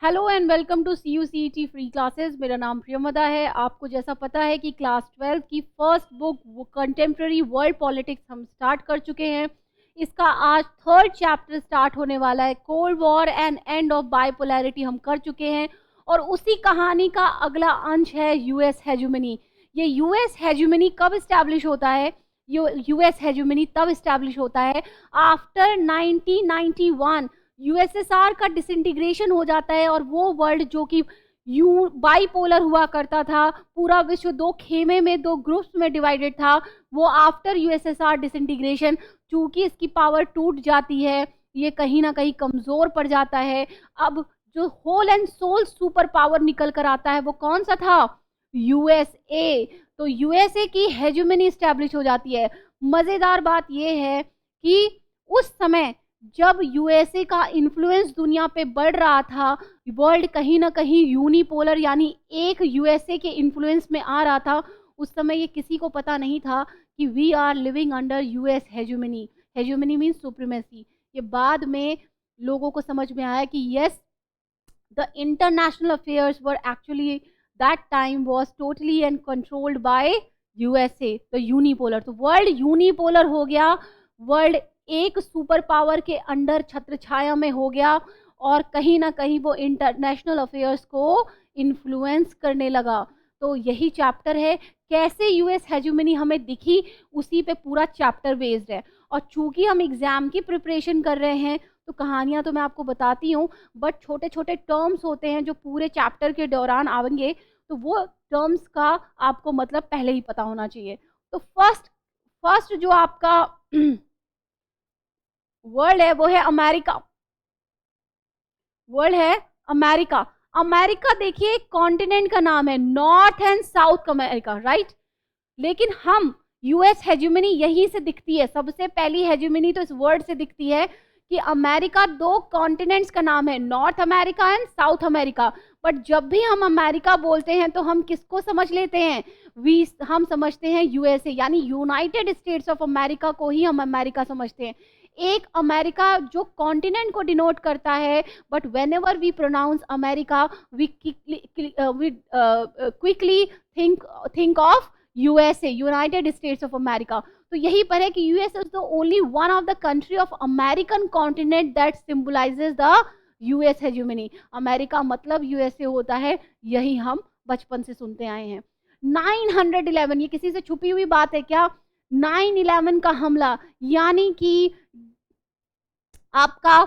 Hello and welcome to CUCET free classes. मेरा नाम प्रियमदा है। आपको जैसा पता है कि क्लास 12 की first book contemporary world politics हम स्टार्ट कर चुके हैं। इसका आज थर्ड चैप्टर स्टार्ट होने वाला है। Cold war and end of bipolarity हम कर चुके हैं और उसी कहानी का अगला अंश है यूएस हेजुमनी। ये यूएस हेजुमनी कब इस्टेब्लिश होता है? यूएस हेजुमनी तब इस्टेब्लिश होता है आफ्टर 1991 यूएसएसआर का डिसइंटीग्रेशन हो जाता है और वो वर्ल्ड जो कि बाइपोलर हुआ करता था, पूरा विश्व दो खेमे में, दो ग्रुप्स में डिवाइडेड था, वो आफ्टर यूएसएसआर डिसइंटीग्रेशन चूंकि इसकी पावर टूट जाती है, ये कहीं ना कहीं कमजोर पड़ जाता है। अब जो whole and sole super power निकल कर आता है वो कौन सा था? यूएसए। तो यूएसए की हेजुमनी स्टैब्लिश हो जाती है। मजेदार बात यह है कि उस समय जब यूएसए का इन्फ्लुएंस दुनिया पे बढ़ रहा था, वर्ल्ड कहीं ना कहीं यूनिपोलर यानी एक यूएसए के इन्फ्लुएंस में आ रहा था, उस समय ये किसी को पता नहीं था कि we are living under US hegemony. Hegemony means supremacy. ये बाद में लोगों को समझ में आया कि yes, the international affairs were actually that time was totally and controlled by USA, the unipolar. तो वर्ल्ड यूनिपोलर हो गया, वर्ल्ड एक सुपर पावर के अंडर छत्र छाया में हो गया और कहीं ना कहीं वो इंटरनेशनल अफेयर्स को इन्फ्लुएंस करने लगा। तो यही चैप्टर है, कैसे यूएस हेजुमनी हमें दिखी, उसी पे पूरा चैप्टर बेस्ड है। और चूंकि हम एग्जाम की प्रिपरेशन कर रहे हैं तो कहानियां तो मैं आपको बताती हूँ, बट छोटे छोटे टर्म्स होते हैं जो पूरे चैप्टर के दौरान आएंगे, तो वो टर्म्स का आपको मतलब पहले ही पता होना चाहिए। तो फर्स्ट जो आपका वर्ल्ड है वो है अमेरिका। वर्ल्ड है अमेरिका। अमेरिका देखिए कॉन्टिनेंट का नाम है, north and south America, right. लेकिन हम यूएस हेजुमनी यहीं से दिखती है, सबसे पहली हेजुमनी तो इस वर्ड से दिखती है कि अमेरिका दो कॉन्टिनेंट्स का नाम है, north America and south America. But जब भी हम अमेरिका बोलते हैं तो हम किसको समझ लेते हैं? हम समझते हैं यूएसए यानी यूनाइटेड स्टेट्स ऑफ अमेरिका को ही हम अमेरिका समझते हैं। एक अमेरिका जो कॉन्टिनेंट को डिनोट करता है, but whenever we pronounce America we quickly think of USA, United States of America. तो यही पर है कि US is the only one of the country of American continent that symbolizes the US hegemony. America मतलब USA होता है, यही हम बचपन से सुनते आए हैं। 911, ये किसी से छुपी हुई बात है क्या? 9/11 का हमला यानी कि आपका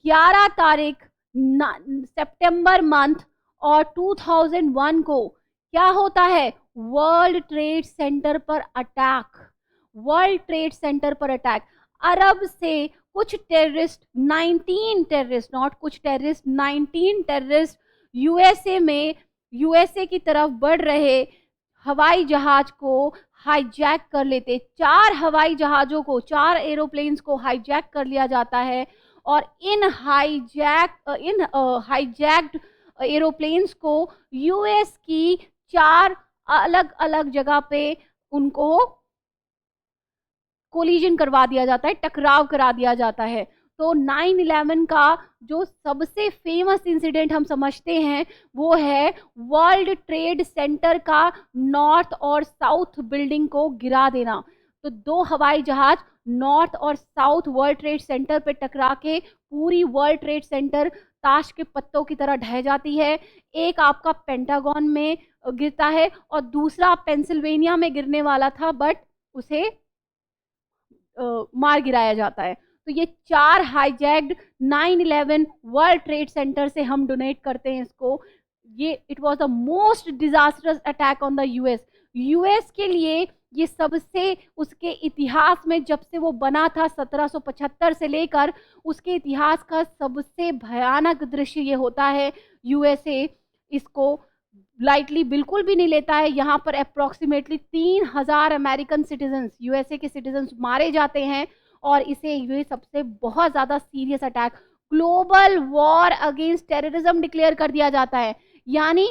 11 तारीख सितंबर मंथ और 2001 को क्या होता है? वर्ल्ड ट्रेड सेंटर पर अटैक। वर्ल्ड ट्रेड सेंटर पर अटैक। अरब से कुछ टेररिस्ट, 19 टेररिस्ट, नॉट कुछ टेररिस्ट, 19 टेररिस्ट यूएसए की तरफ बढ़ रहे हवाई जहाज को हाईजैक कर लेते। 4 हवाई जहाजों को, 4 एरोप्लेन्स को हाईजैक कर लिया जाता है और इन हाईजैक्ड एरोप्लेन्स को यूएस की 4 अलग अलग जगह पे उनको कोलिजन करवा दिया जाता है, टकराव करा दिया जाता है। तो 9/11 का जो सबसे फेमस इंसिडेंट हम समझते हैं वो है वर्ल्ड ट्रेड सेंटर का नॉर्थ और साउथ बिल्डिंग को गिरा देना। तो 2 हवाई जहाज नॉर्थ और साउथ वर्ल्ड ट्रेड सेंटर पे टकरा के पूरी वर्ल्ड ट्रेड सेंटर ताश के पत्तों की तरह ढह जाती है। एक आपका पेंटागन में गिरता है और दूसरा पेंसिल्वेनिया में गिरने वाला था, बट उसे मार गिराया जाता है। तो ये 4 हाईजैक्ड 9/11 वर्ल्ड ट्रेड सेंटर से हम डोनेट करते हैं इसको। ये it was the most disastrous attack on the US. US के लिए ये सबसे, उसके इतिहास में जब से वो बना था 1775 से लेकर, उसके इतिहास का सबसे भयानक दृश्य ये होता है। यूएसए इसको लाइटली बिल्कुल भी नहीं लेता है। यहाँ पर अप्रोक्सीमेटली 3000 अमेरिकन सिटीजन्स, यूएसए के सिटीजन्स मारे जाते हैं और इसे ये सबसे बहुत ज़्यादा serious attack, global war against terrorism declare कर दिया जाता है। यानी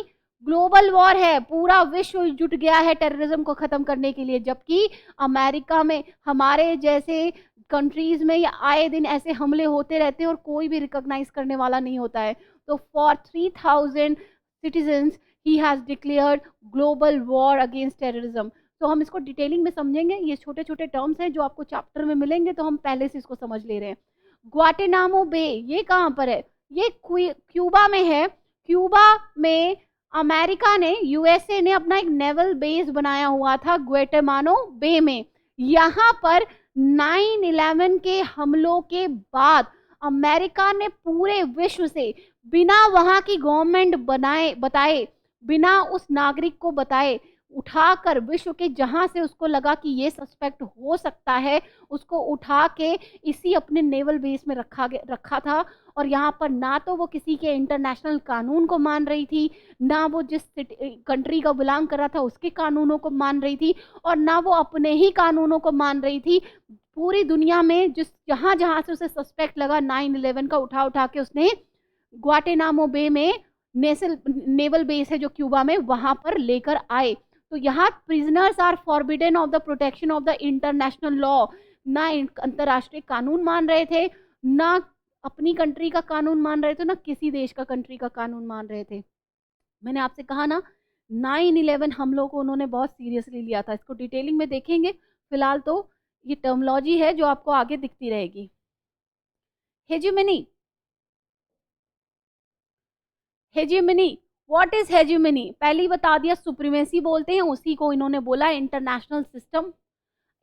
ग्लोबल वॉर है, पूरा विश्व जुट गया है टेररिज्म को खत्म करने के लिए। जबकि अमेरिका में हमारे जैसे कंट्रीज में ये आए दिन ऐसे हमले होते रहते हैं और कोई भी रिकॉग्नाइज करने वाला नहीं होता है। तो for 3000 citizens he has declared global war against terrorism. तो हम इसको डिटेलिंग में समझेंगे, ये छोटे छोटे टर्म्स हैं जो आपको चैप्टर में मिलेंगे, तो हम पहले से इसको समझ ले रहे हैं। ग्वाटेनामो बे ये कहाँ पर है? ये क्यूबा में है। क्यूबा में अमेरिका ने, यूएसए ने अपना एक नेवल बेस बनाया हुआ था ग्वाटेमानो बे में। यहाँ पर 9/11 के हमलों के बाद अमेरिका ने पूरे विश्व से बिना वहाँ की गवर्नमेंट बताए, बिना उस नागरिक को बताए, उठाकर विश्व के जहां से उसको लगा कि ये सस्पेक्ट हो सकता है, उसको उठा के इसी अपने नेवल बेस में रखा था। और यहाँ पर ना तो वो किसी के इंटरनेशनल कानून को मान रही थी, ना वो जिस कंट्री का बिलोंग कर रहा था उसके कानूनों को मान रही थी, और ना वो अपने ही कानूनों को मान रही थी। पूरी दुनिया में जहां जहां से उसे सस्पेक्ट लगा 9/11 का, उठा के उसने ग्वाटेनामो बे में नेवल बेस है जो क्यूबा में, वहां पर लेकर आए। तो यहाँ prisoners are forbidden of the protection of the international law. ना अंतर्राष्ट्रीय कानून मान रहे थे, ना अपनी कंट्री का कानून मान रहे थे, ना किसी देश का कंट्री का कानून मान रहे थे। मैंने आपसे कहा ना, 9/11 हमलों को उन्होंने बहुत सीरियसली लिया था। इसको डिटेलिंग में देखेंगे, फिलहाल तो ये टर्मोलॉजी है जो आपको आगे दिखती रहेगी। Hegemony, hegemony, what is hegemony? पहले ही बता दिया, सुप्रीमेसी बोलते हैं, उसी को इन्होंने बोला international system.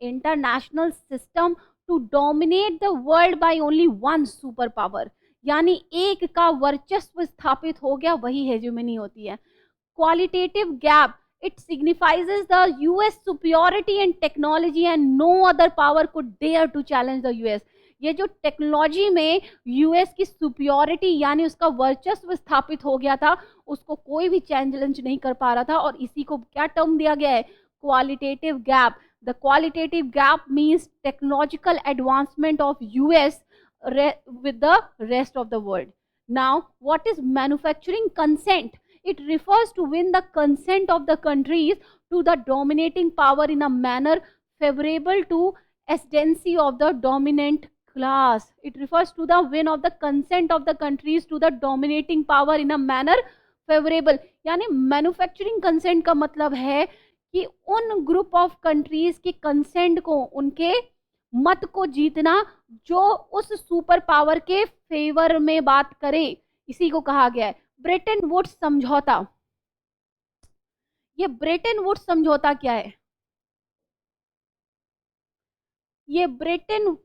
International system to dominate the world by only one super power, यानी एक का वर्चस्व स्थापित हो गया, वही हेजिमनी होती है। Qualitative gap, it signifies the US superiority in technology and no other power could dare to challenge the US। ये जो टेक्नोलॉजी में यूएस की सुपियोरिटी यानी उसका वर्चस्व स्थापित हो गया था, उसको कोई भी चैलेंज नहीं कर पा रहा था। और इसी को क्या टर्म दिया गया है? Qualitative gap. The qualitative gap means technological advancement of US with the rest of the world. Now, what is manufacturing consent? It refers to win the consent of the countries to the dominating power in a manner favorable to ascendancy of the dominant class. It refers to the win of the consent of the countries to the dominating power in a manner favorable। यानी manufacturing consent का मतलब है कि उन group of countries की consent को, उनके मत को जीतना जो उस सुपर पावर के फेवर में बात करे, इसी को कहा गया है ब्रेटन वुड्स समझौता। ये ब्रेटन वुड्स समझौता क्या है? ये ब्रेटन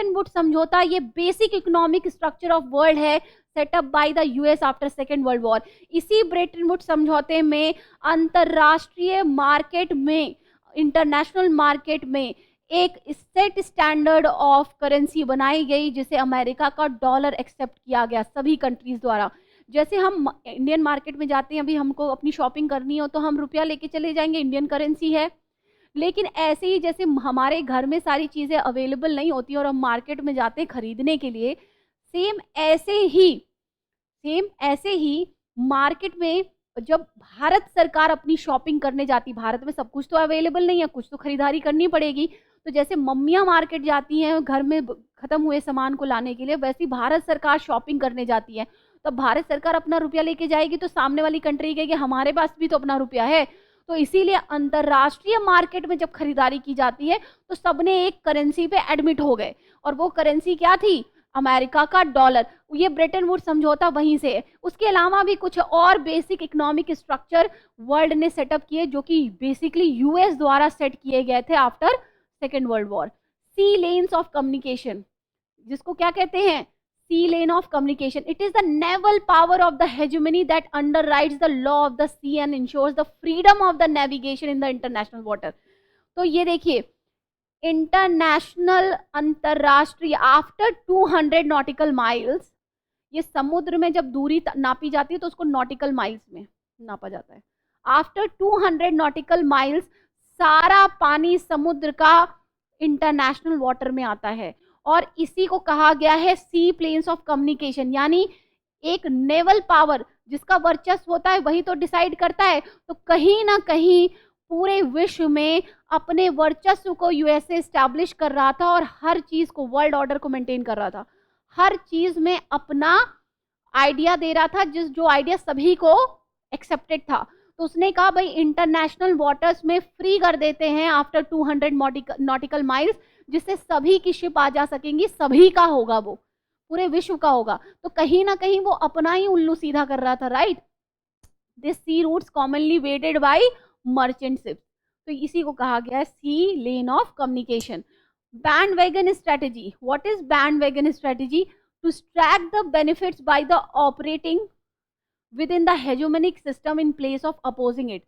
वुड्स समझौता, ये basic economic structure of world है, setup by the US after second world war. इसी ब्रेटन वुड्स समझौते में अंतरराष्ट्रीय मार्केट में, इंटरनेशनल मार्केट में एक सेट स्टैंडर्ड ऑफ करेंसी बनाई गई, जिसे अमेरिका का डॉलर एक्सेप्ट किया गया सभी कंट्रीज द्वारा। जैसे हम इंडियन मार्केट में जाते हैं, अभी हमको अपनी शॉपिंग करनी हो तो हम रुपया लेके चले जाएंगे, इंडियन करेंसी है। लेकिन ऐसे ही जैसे हमारे घर में सारी चीज़ें अवेलेबल नहीं होती और हम मार्केट में जाते हैं खरीदने के लिए, सेम ऐसे ही मार्केट में जब भारत सरकार अपनी शॉपिंग करने जाती, भारत में सब कुछ तो अवेलेबल नहीं है, कुछ तो खरीदारी करनी पड़ेगी। तो जैसे मम्मियाँ मार्केट जाती हैं घर में ख़त्म हुए सामान को लाने के लिए, वैसे ही भारत सरकार शॉपिंग करने जाती है। तो भारत सरकार अपना रुपया लेके जाएगी तो सामने वाली कंट्री कहेगी हमारे पास भी तो अपना रुपया है। तो इसीलिए अंतरराष्ट्रीय मार्केट में जब खरीदारी की जाती है तो सबने एक करेंसी पे एडमिट हो गए, और वो करेंसी क्या थी? अमेरिका का डॉलर। ये ब्रेटन वुड्स समझौता वहीं से है। उसके अलावा भी कुछ और बेसिक इकोनॉमिक स्ट्रक्चर वर्ल्ड ने सेटअप किए, जो कि बेसिकली यूएस द्वारा सेट किए गए थे after second world war. Sea lanes of communication, जिसको क्या कहते हैं? Sea lane of communication. It is the naval power of the hegemony that underwrites the law of the sea and insures the freedom of the navigation in the international water. तो ये देखिए, international, अंतरराष्ट्रीय, after 200 nautical miles, ये समुद्र में जब दूरी नापी जाती है तो उसको नॉटिकल माइल्स में नापा जाता है। आफ्टर 200 नॉटिकल माइल्स सारा पानी समुद्र का इंटरनेशनल वाटर में आता है, और इसी को कहा गया है सी प्लेन्स ऑफ कम्युनिकेशन। यानी एक नेवल पावर जिसका वर्चस्व होता है वही तो डिसाइड करता है। तो कहीं ना कहीं पूरे विश्व में अपने वर्चस्व को यूएसए स्टैब्लिश कर रहा था और हर चीज को, वर्ल्ड ऑर्डर को मेंटेन कर रहा था, हर चीज में अपना आइडिया दे रहा था, जो आइडिया सभी को एक्सेप्टेड था। तो उसने कहा भाई इंटरनेशनल वाटर्स में फ्री कर देते हैं आफ्टर 200 नॉटिकल माइल्स, जिससे सभी की शिप आ जा सकेंगी, सभी का होगा, वो पूरे विश्व का होगा। तो कहीं ना कहीं वो अपना ही उल्लू सीधा कर रहा था, right. This sea routes commonly waded by merchant ships. तो इसी को कहा गया है sea lane of communication. Bandwagon strategy, what is bandwagon strategy? To extract the benefits by the operating within the hegemonic system in place of opposing it।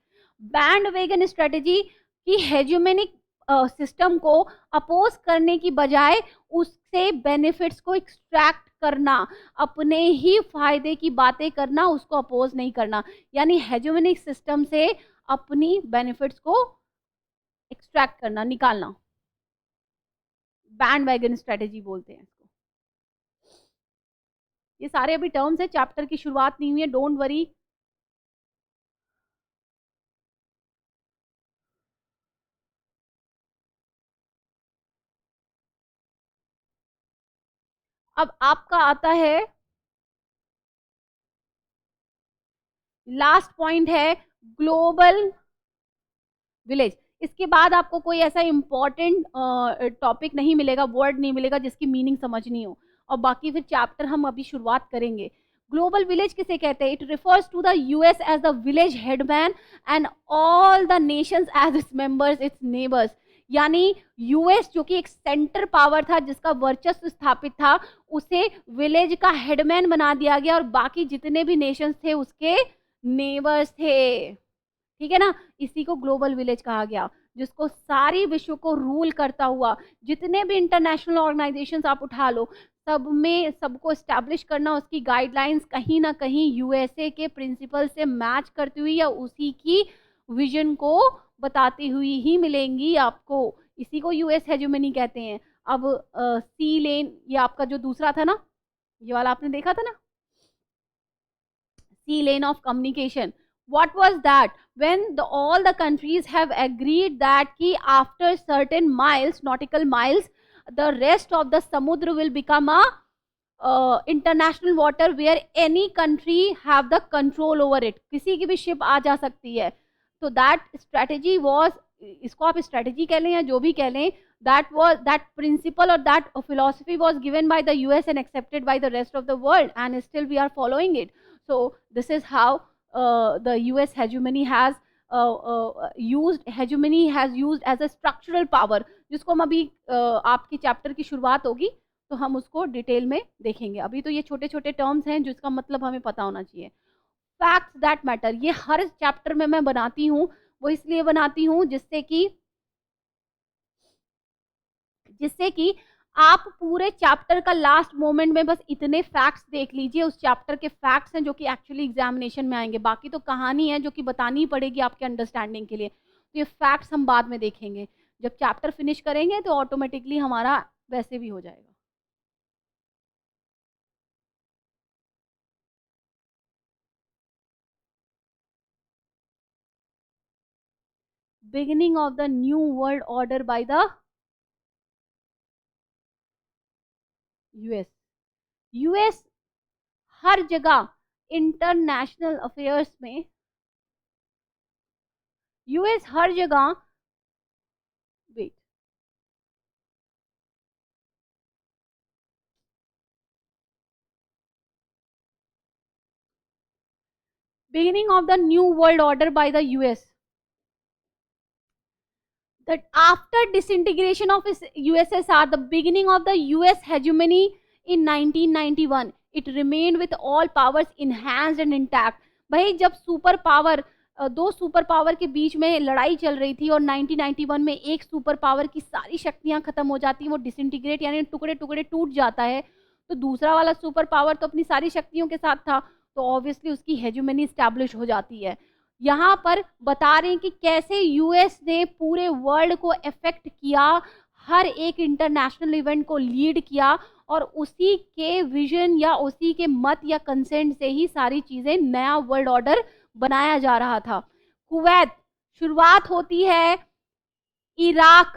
Bandwagon strategy की हेजुमेनिक system को oppose करने की बजाय उससे बेनिफिट्स को extract करना, अपने ही फायदे की बातें करना, उसको अपोज नहीं करना, यानी हेजुमेनिक सिस्टम से अपनी बेनिफिट्स को एक्सट्रैक्ट करना, निकालना, बैंडवैगन स्ट्रेटेजी बोलते हैं इसको। ये सारे अभी टर्म्स है, चैप्टर की शुरुआत नहीं हुई है, डोंट वरी। अब आपका आता है लास्ट पॉइंट है ग्लोबल विलेज। इसके बाद आपको कोई ऐसा इंपॉर्टेंट टॉपिक नहीं मिलेगा, वर्ड नहीं मिलेगा जिसकी मीनिंग समझनी हो, और बाकी फिर चैप्टर हम अभी शुरुआत करेंगे। ग्लोबल विलेज किसे कहते हैं? It refers to the US as the village headman and all the nations as its members, its neighbours. यानी यूएस जो कि एक सेंटर पावर था, जिसका वर्चस्व स्थापित था, उसे विलेज का हेडमैन बना दिया गया और बाकी जितने भी नेशंस थे उसके नेबर्स थे, ठीक है ना। इसी को ग्लोबल विलेज कहा गया, जिसको सारी विश्व को रूल करता हुआ, जितने भी इंटरनेशनल ऑर्गेनाइजेशंस आप उठा लो, सब में सबको एस्टैब्लिश करना, उसकी गाइडलाइंस कहीं ना कहीं यूएसए के प्रिंसिपल से मैच करती हुई या उसी की विजन को बताती हुई ही मिलेंगी आपको। इसी को यूएस हेजेमनी कहते हैं। अब सी लेन, ये आपका जो दूसरा था ना, ये वाला आपने देखा था ना, sea lane of communication. what was that? When all the countries have agreed that ki after certain miles, nautical miles, the rest of the samudra will become a international water where any country have the control over it, किसी की भी ship आ जा सकती है। तो that strategy was, इसको आप strategy कह लें या जो भी कह लें, that principle or that philosophy was given by the US and accepted by the rest of the world, and still we are following it. So this is how the US hegemony has used as a structural power, जिसको हम अभी आपकी chapter की शुरुआत होगी तो हम उसको डिटेल में देखेंगे। अभी तो ये छोटे छोटे टर्म्स हैं जिसका मतलब हमें पता होना चाहिए। फैक्ट्स दैट मैटर, ये हर चैप्टर में मैं बनाती हूँ, वो इसलिए बनाती हूँ जिससे कि आप पूरे चैप्टर का लास्ट मोमेंट में बस इतने फैक्ट्स देख लीजिए, उस चैप्टर के फैक्ट्स हैं जो कि एक्चुअली एग्जामिनेशन में आएंगे, बाकी तो कहानी है जो कि बतानी ही पड़ेगी आपके अंडरस्टैंडिंग के लिए। तो ये फैक्ट्स हम बाद में देखेंगे, जब चैप्टर फिनिश करेंगे तो ऑटोमेटिकली हमारा वैसे भी हो जाएगा। Beginning of the new world order by the US. US हर जगह इंटरनेशनल अफेयर्स में, यूएस हर जगह, wait, beginning of the new world order by the US, that after disintegration of USSR, the beginning of the US hegemony in 1991, it remained with all powers enhanced and intact। भाई जब super power, दो super power के बीच में लड़ाई चल रही थी और 1991 में एक सुपर पावर की सारी शक्तियां खत्म हो जाती हैं, वो डिसइंटीग्रेट यानी टुकड़े टुकड़े टूट जाता है, तो दूसरा वाला सुपर पावर तो अपनी सारी शक्तियों के साथ था, तो ऑब्वियसली उसकी हेजुमनी स्टैब्लिश हो जाती है। यहाँ पर बता रहे हैं कि कैसे यूएस ने पूरे वर्ल्ड को इफेक्ट किया, हर एक इंटरनेशनल इवेंट को लीड किया, और उसी के विजन या उसी के मत या कंसेंट से ही सारी चीजें, नया वर्ल्ड ऑर्डर बनाया जा रहा था। कुवैत शुरुआत होती है इराक,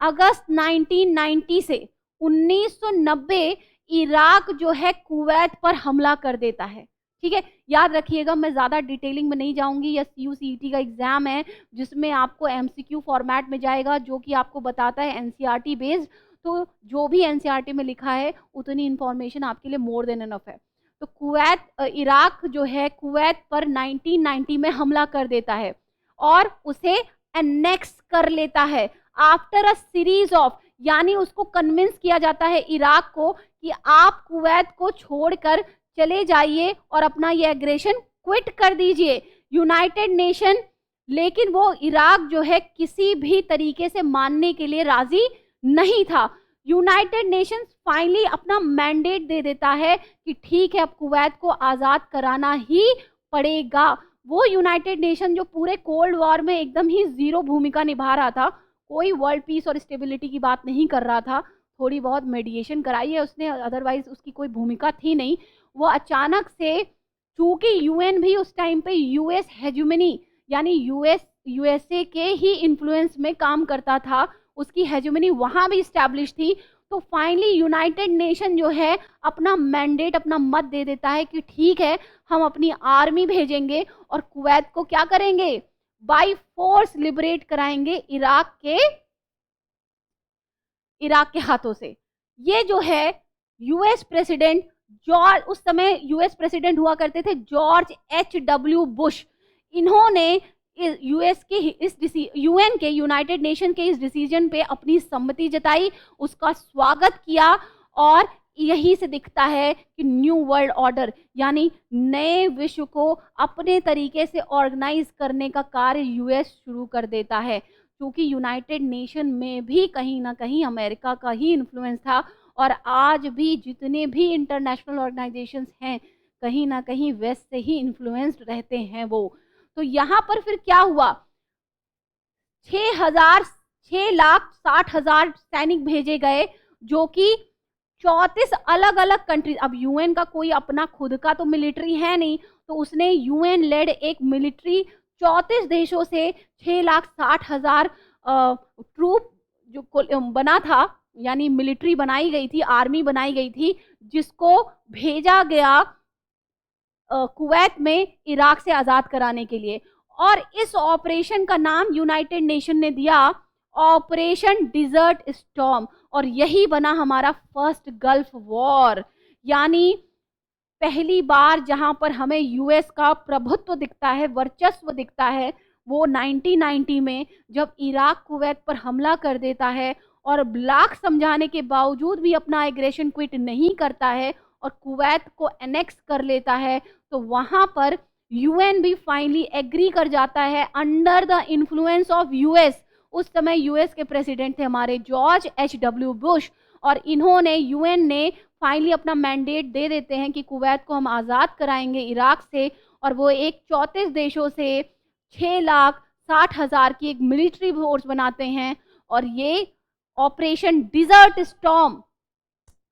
अगस्त 1990 से 1990 इराक जो है कुवैत पर हमला कर देता है। ठीक है, याद रखिएगा, मैं ज़्यादा डिटेलिंग में नहीं जाऊंगी। यह CUCET का एग्जाम है जिसमें आपको MCQ फॉर्मेट में जाएगा, जो कि आपको बताता है NCERT बेस्ड। तो जो भी NCERT में लिखा है उतनी इंफॉर्मेशन आपके लिए मोर देन इनफ है। तो इराक जो है कुवैत पर 1990 में हमला कर देता है और उसे एनेक्स कर लेता है आफ्टर अ सीरीज ऑफ, यानी उसको कन्विंस किया जाता है इराक को कि आप कुवैत को छोड़कर चले जाइए और अपना ये एग्रेशन क्विट कर दीजिए। यूनाइटेड नेशन, लेकिन वो इराक जो है किसी भी तरीके से मानने के लिए राजी नहीं था। यूनाइटेड नेशंस फाइनली अपना मैंडेट दे देता है कि ठीक है, अब कुवैत को आज़ाद कराना ही पड़ेगा। वो यूनाइटेड नेशन जो पूरे कोल्ड वॉर में एकदम ही जीरो भूमिका निभा रहा था, कोई वर्ल्ड पीस और स्टेबिलिटी की बात नहीं कर रहा था, थोड़ी बहुत मेडिएशन कराई है उसने, अदरवाइज उसकी कोई भूमिका थी नहीं। वो अचानक से, चूंकि यूएन भी उस टाइम पे यूएस हेजुमनी, यानी यूएसए के ही इन्फ्लुएंस में काम करता था, उसकी हेजुमनी वहां भी स्टैब्लिश थी। तो फाइनली यूनाइटेड नेशन जो है अपना मैंडेट, अपना मत दे देता है कि ठीक है, हम अपनी आर्मी भेजेंगे और कुवैत को क्या करेंगे, बाय फोर्स लिबरेट कराएंगे इराक के हाथों से। ये जो है यूएस प्रेसिडेंट जॉर्ज, उस समय यूएस प्रेसिडेंट हुआ करते थे जॉर्ज H.W. बुश, इन्होंने यूएस के यूएन के, यूनाइटेड नेशन के इस डिसीजन पे अपनी सम्मति जताई, उसका स्वागत किया। और यही से दिखता है कि न्यू वर्ल्ड ऑर्डर, यानी नए विश्व को अपने तरीके से ऑर्गेनाइज करने का कार्य यूएस शुरू कर देता है। क्योंकि यूनाइटेड नेशन में भी कहीं ना कहीं अमेरिका का ही इन्फ्लुएंस था, और आज भी जितने भी इंटरनेशनल ऑर्गेनाइजेशंस हैं कहीं ना कहीं वेस्ट से ही इन्फ्लुएंस्ड रहते हैं वो। तो यहाँ पर फिर क्या हुआ, 6,60,000 सैनिक भेजे गए, जो कि 34 अलग अलग कंट्री, अब यूएन का कोई अपना खुद का तो मिलिट्री है नहीं, तो उसने यूएन लेड एक मिलिट्री 34 देशों से 6,60,000 ट्रूप जो बना था, यानी मिलिट्री बनाई गई थी, आर्मी बनाई गई थी, जिसको भेजा गया कुवैत में इराक से आज़ाद कराने के लिए। और इस ऑपरेशन का नाम यूनाइटेड नेशन ने दिया ऑपरेशन डिजर्ट स्टॉर्म, और यही बना हमारा फर्स्ट गल्फ वॉर। यानी पहली बार जहां पर हमें यूएस का प्रभुत्व दिखता है, वर्चस्व दिखता है, वो 1990 में, जब इराक कुवैत पर हमला कर देता है और ब्लॉक समझाने के बावजूद भी अपना एग्रेशन क्विट नहीं करता है और कुवैत को एनेक्स कर लेता है। तो वहां पर यूएन भी फाइनली एग्री कर जाता है under the influence of US. उस समय यूएस के प्रेसिडेंट थे हमारे जॉर्ज H.W. बुश, और इन्होंने, यूएन ने फाइनली अपना मैंडेट दे देते हैं कि कुवैत को हम आज़ाद कराएंगे इराक से। और वो एक 34 देशों से 6,60,000 की एक मिलिट्री फोर्स बनाते हैं, और ये ऑपरेशन डिजर्ट स्टॉर्म।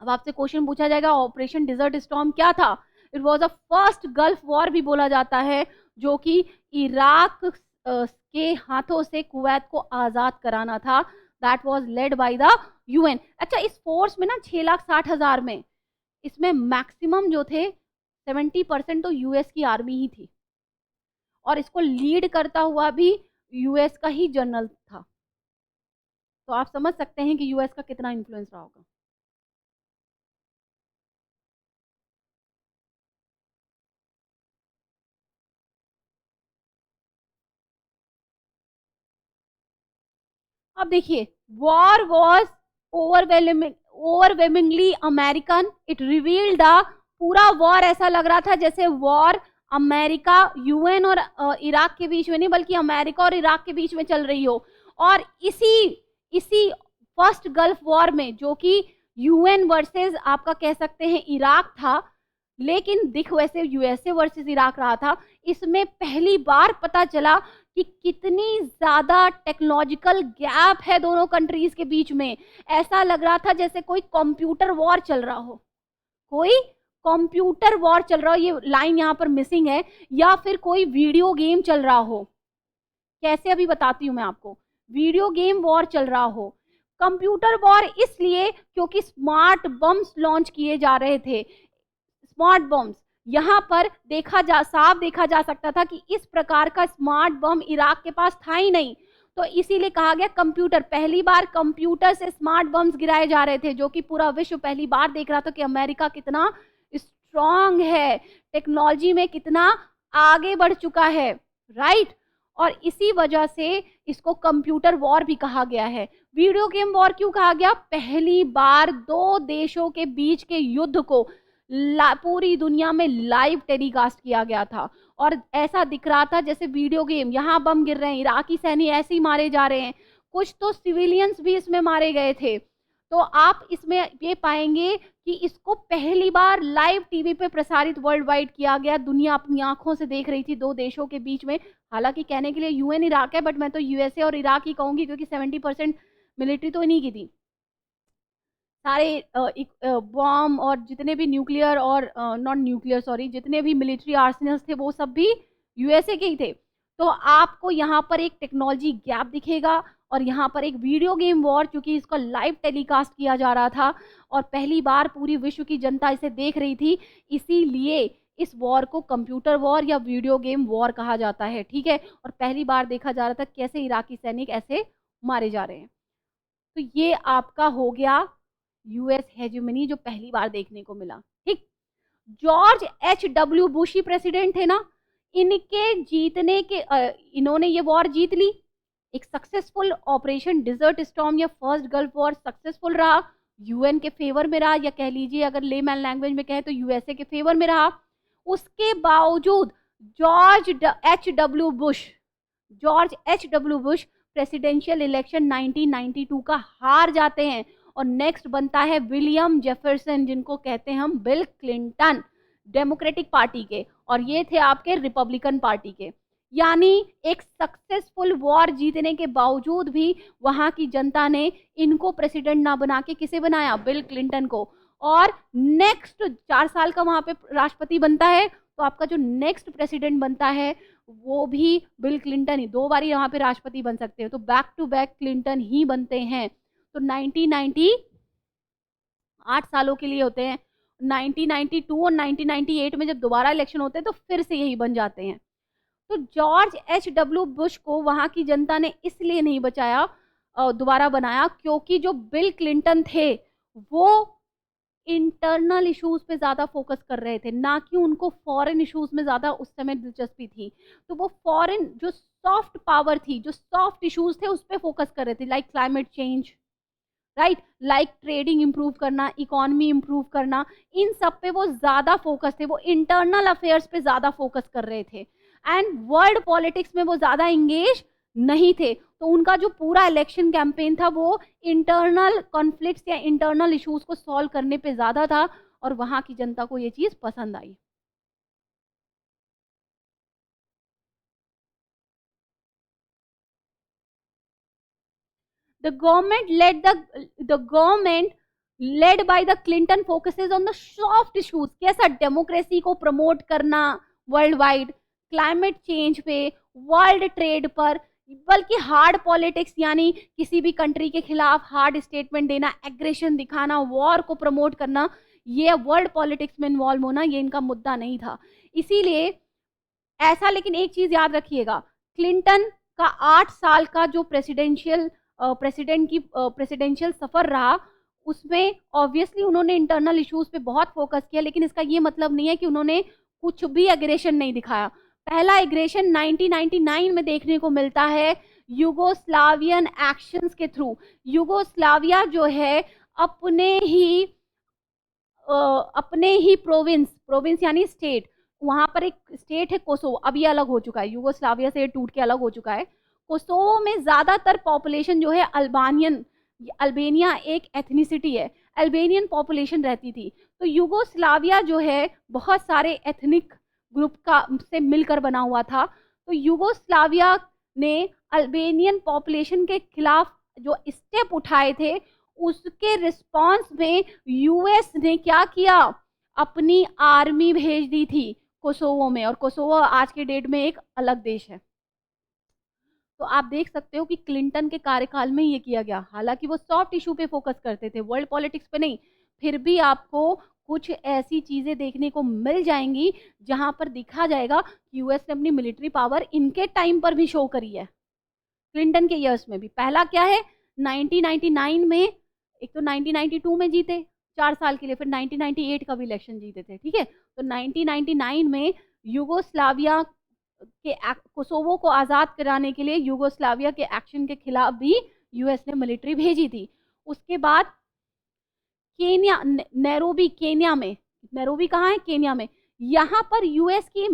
अब आपसे क्वेश्चन पूछा जाएगा ऑपरेशन डिजर्ट स्टॉर्म क्या था। It was a first gulf war भी बोला जाता है, जो कि इराक के हाथों से कुवैत को आज़ाद कराना था। That was led by the UN. अच्छा, इस फोर्स में ना 6,60,000 में, इसमें मैक्सिमम जो थे 70% तो यूएस की आर्मी ही थी, और इसको लीड करता हुआ भी यूएस का ही जनरल था। तो आप समझ सकते हैं कि यूएस का कितना इन्फ्लुएंस रहा होगा। अब देखिए, war was overwhelmingly American, it revealed the, पूरा वॉर ऐसा लग रहा था जैसे वॉर अमेरिका, यूएन और इराक के बीच में नहीं, बल्कि अमेरिका और इराक के बीच में चल रही हो। और इसी फर्स्ट गल्फ वॉर में, जो कि यूएन वर्सेस आपका कह सकते हैं इराक था, लेकिन दिख वैसे यूएसए वर्सेस इराक रहा था, इसमें पहली बार पता चला कि कितनी ज्यादा टेक्नोलॉजिकल गैप है दोनों कंट्रीज के बीच में। ऐसा लग रहा था जैसे कोई कंप्यूटर वॉर चल रहा हो, कोई कंप्यूटर वॉर चल रहा हो, ये लाइन यहाँ पर मिसिंग है, या फिर कोई वीडियो गेम चल रहा हो। कैसे अभी बताती हूँ मैं आपको। वीडियो गेम वॉर चल रहा हो, कंप्यूटर वॉर इसलिए क्योंकि स्मार्ट बम्स लॉन्च किए जा रहे थे। स्मार्ट बम्स, यहाँ पर साफ देखा जा सकता था कि इस प्रकार का स्मार्ट बम इराक के पास था ही नहीं। तो इसीलिए कहा गया कंप्यूटर, पहली बार कंप्यूटर से स्मार्ट बम्स गिराए जा रहे थे, जो कि पूरा विश्व पहली बार देख रहा था कि अमेरिका कितना स्ट्रांग है, टेक्नोलॉजी में कितना आगे बढ़ चुका है, राइट। और इसी वजह से इसको कंप्यूटर वॉर भी कहा गया है। वीडियो गेम वॉर क्यों कहा गया? पहली बार दो देशों के बीच के युद्ध को पूरी दुनिया में लाइव टेलीकास्ट किया गया था, और ऐसा दिख रहा था जैसे वीडियो गेम, यहाँ बम गिर रहे हैं, इराकी सैनिक ऐसे ही मारे जा रहे हैं, कुछ तो सिविलियंस भी इसमें मारे गए थे। तो आप इसमें ये पाएंगे कि इसको पहली बार लाइव टीवी पे प्रसारित वर्ल्ड वाइड किया गया, दुनिया अपनी आंखों से देख रही थी दो देशों के बीच में। हालांकि कहने के लिए यूएन इराक है, बट मैं तो यूएसए और इराक ही कहूंगी, क्योंकि 70% मिलिट्री तो इन्हीं की थी। सारे बॉम्ब और जितने भी न्यूक्लियर और नॉन न्यूक्लियर सॉरी जितने भी मिलिट्री आर्सेनल्स थे वो सब भी यूएसए के ही थे। तो आपको यहाँ पर एक टेक्नोलॉजी गैप दिखेगा, और यहाँ पर एक वीडियो गेम वॉर, क्योंकि इसको लाइव टेलीकास्ट किया जा रहा था और पहली बार पूरी विश्व की जनता इसे देख रही थी, इसीलिए इस वॉर को कंप्यूटर वॉर या वीडियो गेम वॉर कहा जाता है, ठीक है। और पहली बार देखा जा रहा था कैसे इराकी सैनिक ऐसे मारे जा रहे हैं। तो ये आपका हो गया यूएस हेजेमनी जो पहली बार देखने को मिला, ठीक। George H.W. बुश ही प्रेसिडेंट थे ना, इनके जीतने के इन्होंने ये वॉर जीत ली। एक सक्सेसफुल ऑपरेशन डिजर्ट स्टॉर्म या फर्स्ट गल्फ वॉर सक्सेसफुल रहा, यूएन के फेवर में रहा, या कह लीजिए अगर लेमैन लैंग्वेज में कहें तो यूएसए के फेवर में रहा। उसके बावजूद George H W Bush presidential election 1992 का हार जाते हैं, और नेक्स्ट बनता है विलियम जेफरसन, जिनको कहते हैं हम बिल क्लिंटन, डेमोक्रेटिक पार्टी के, और ये थे आपके रिपब्लिकन पार्टी के। यानी एक सक्सेसफुल वॉर जीतने के बावजूद भी वहां की जनता ने इनको प्रेसिडेंट ना बना के किसे बनाया? बिल क्लिंटन को। और नेक्स्ट 4 साल का वहां पे राष्ट्रपति बनता है, तो आपका जो नेक्स्ट प्रेसिडेंट बनता है वो भी बिल क्लिंटन ही, 2 बार यहाँ पे राष्ट्रपति बन सकते हैं, तो बैक टू बैक क्लिंटन ही बनते हैं। तो 1990 8 सालों के लिए होते हैं, 1992 और 1998 में जब दोबारा इलेक्शन होते हैं तो फिर से यही बन जाते हैं। तो जॉर्ज H.W. बुश को वहां की जनता ने इसलिए नहीं बचाया, दोबारा बनाया, क्योंकि जो बिल क्लिंटन थे वो इंटरनल इश्यूज पे ज्यादा फोकस कर रहे थे, ना कि उनको फॉरेन इश्यूज में ज्यादा उस समय दिलचस्पी थी। तो वो फॉरेन जो सॉफ्ट पावर थी, जो सॉफ्ट इश्यूज थे उस पर फोकस कर रहे थे, like climate change, right, like trading improve करना, इकोनॉमी इंप्रूव करना, इन सब पे वो ज्यादा फोकस थे, वो इंटरनल अफेयर्स पे ज्यादा फोकस कर रहे थे, एंड वर्ल्ड पॉलिटिक्स में वो ज्यादा इंगेज नहीं थे। तो उनका जो पूरा इलेक्शन कैंपेन था वो इंटरनल कॉन्फ्लिक्ट्स या इंटरनल इश्यूज को सॉल्व करने पे ज्यादा था, और वहां की जनता को ये चीज पसंद आई। The government led by the Clinton focuses on the soft issues, कैसा डेमोक्रेसी को प्रमोट करना वर्ल्ड वाइड, क्लाइमेट चेंज पे, वर्ल्ड ट्रेड पर, बल्कि हार्ड पॉलिटिक्स यानी किसी भी कंट्री के खिलाफ हार्ड स्टेटमेंट देना, एग्रेशन दिखाना, वॉर को प्रमोट करना, ये वर्ल्ड पॉलिटिक्स में इन्वॉल्व होना, ये इनका मुद्दा नहीं था। इसीलिए ऐसा, लेकिन एक चीज याद रखिएगा, क्लिंटन का 8 साल का जो प्रेसिडेंशियल सफर रहा, उसमें ऑब्वियसली उन्होंने इंटरनल इश्यूज पे बहुत फोकस किया, लेकिन इसका ये मतलब नहीं है कि उन्होंने कुछ भी एग्रेशन नहीं दिखाया। पहला एग्रेशन 1999 में देखने को मिलता है यूगोस्लावियन एक्शंस के थ्रू। यूगोस्लाविया जो है अपने ही प्रोविंस यानी स्टेट, वहां पर एक स्टेट है कोसोवो, अब ये अलग हो चुका है, यूगोस्लाविया से टूट के अलग हो चुका है। कोसोवो में ज्यादातर पॉपुलेशन जो है अल्बानिया एक एथनिसिटी है, अल्बानियन पॉपुलेशन रहती थी। तो यूगोस्लाविया जो है बहुत सारे एथनिक ग्रुप का से मिलकर बना हुआ था। तो यूगोस्लाविया ने अल्बानियन पॉपुलेशन के खिलाफ जो स्टेप उठाए थे, उसके रिस्पांस में यूएस ने क्या किया? अपनी आर्मी भेज दी थी कोसोवो में, और कोसोवो आज के डेट में एक अलग देश है। तो आप देख सकते हो कि क्लिंटन के कार्यकाल में ये किया गया। हालांकि वो सॉफ्ट इशू पे फोकस करते थे, वर्ल्ड पॉलिटिक्स पे नहीं, फिर भी आपको कुछ ऐसी चीजें देखने को मिल जाएंगी जहां पर दिखा जाएगा कि यूएस ने अपनी मिलिट्री पावर इनके टाइम पर भी शो करी है, क्लिंटन के ईयर्स में भी। पहला क्या है, 1999 में, एक तो 1992 में जीते 4 साल के लिए, फिर 1998 का भी इलेक्शन जीते थे, ठीक है। तो 1999 में यूगोस्लाविया के कोसोवो को आज़ाद कराने के लिए यूगोस्लाविया के एक्शन के खिलाफ भी यूएस ने मिलिट्री भेजी थी। उसके बाद केन्या, नैरोबी केन्या में, नैरोबी कहाँ है, केन्या में, यहाँ पर यूएस की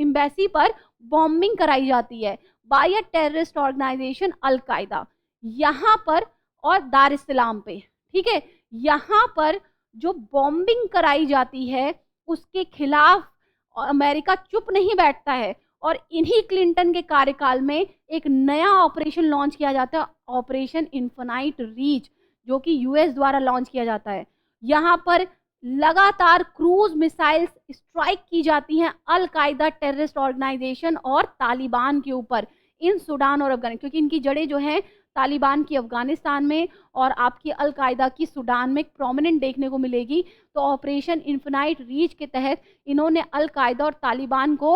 एम्बेसी पर बॉम्बिंग कराई जाती है बाय अ टेररिस्ट ऑर्गेनाइजेशन अल कायदा, यहाँ पर, और दार इस सलाम पे, ठीक है। यहाँ पर जो बॉम्बिंग कराई जाती है उसके खिलाफ अमेरिका चुप नहीं बैठता है, और इन्हीं क्लिंटन के कार्यकाल में एक नया ऑपरेशन लॉन्च किया जाता है, ऑपरेशन इन्फिनाइट रीच, जो कि यूएस द्वारा लॉन्च किया जाता है। यहाँ पर लगातार क्रूज मिसाइल्स स्ट्राइक की जाती हैं अल कायदा टेररिस्ट ऑर्गेनाइजेशन और तालिबान के ऊपर इन सूडान और अफगानिस्तान, क्योंकि इनकी जड़ें जो हैं तालिबान की अफगानिस्तान में और आपकी अल कायदा की सूडान में प्रोमिनेंट देखने को मिलेगी। तो ऑपरेशन इन्फिनाइट रीच के तहत इन्होंने अल कायदा और तालिबान को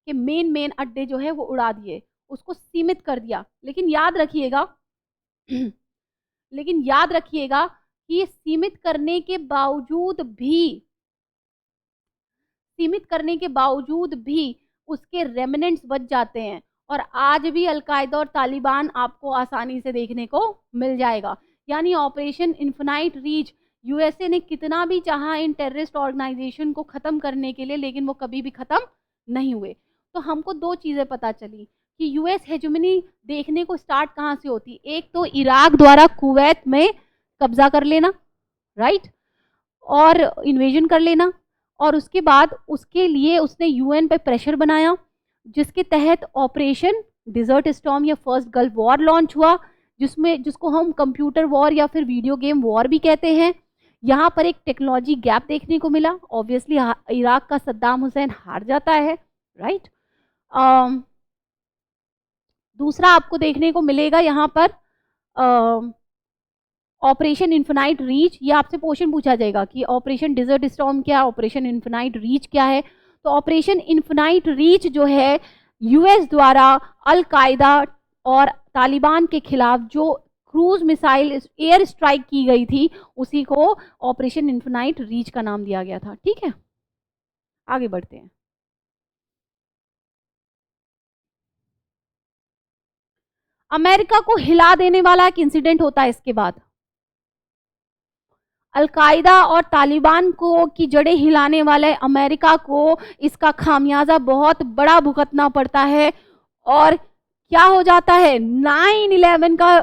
के मेन अड्डे जो है वो उड़ा दिए, उसको सीमित कर दिया। लेकिन याद रखिएगा कि सीमित करने के बावजूद भी उसके रेमिनेंट्स बच जाते हैं, और आज भी अलकायदा और तालिबान आपको आसानी से देखने को मिल जाएगा। यानी ऑपरेशन इन्फिनाइट रीच, यूएसए ने कितना भी चाहा इन टेररिस्ट ऑर्गेनाइजेशन को खत्म करने के लिए, लेकिन वो कभी भी खत्म नहीं हुए। तो हमको दो चीजें पता चली कि यूएस हेजेमनी देखने को स्टार्ट कहाँ से होती। एक तो इराक द्वारा कुवैत में कब्जा कर लेना, राइट, और इन्वेजन कर लेना, और उसके बाद उसके लिए उसने यूएन पे प्रेशर बनाया, जिसके तहत ऑपरेशन डिजर्ट स्टॉर्म या फर्स्ट गल्फ वॉर लॉन्च हुआ, जिसको हम कंप्यूटर वॉर या फिर वीडियो गेम वॉर भी कहते हैं। यहाँ पर एक टेक्नोलॉजी गैप देखने को मिला, ऑब्वियसली इराक का सद्दाम हुसैन हार जाता है, राइट। दूसरा आपको देखने को मिलेगा यहाँ पर ऑपरेशन इन्फिनाइट रीच, ये आपसे क्वेश्चन पूछा जाएगा कि ऑपरेशन डिजर्ट स्टॉर्म क्या है, ऑपरेशन इन्फिनाइट रीच क्या है। तो ऑपरेशन इन्फिनाइट रीच जो है यूएस द्वारा अल कायदा और तालिबान के खिलाफ जो क्रूज मिसाइल एयर स्ट्राइक की गई थी, उसी को ऑपरेशन इन्फिनाइट रीच का नाम दिया गया था, ठीक है। आगे बढ़ते हैं। अमेरिका को हिला देने वाला एक इंसिडेंट होता है इसके बाद, अलकायदा और तालिबान को की जड़ें हिलाने वाले अमेरिका को इसका खामियाजा बहुत बड़ा भुगतना पड़ता है। और क्या हो जाता है, 9/11 का,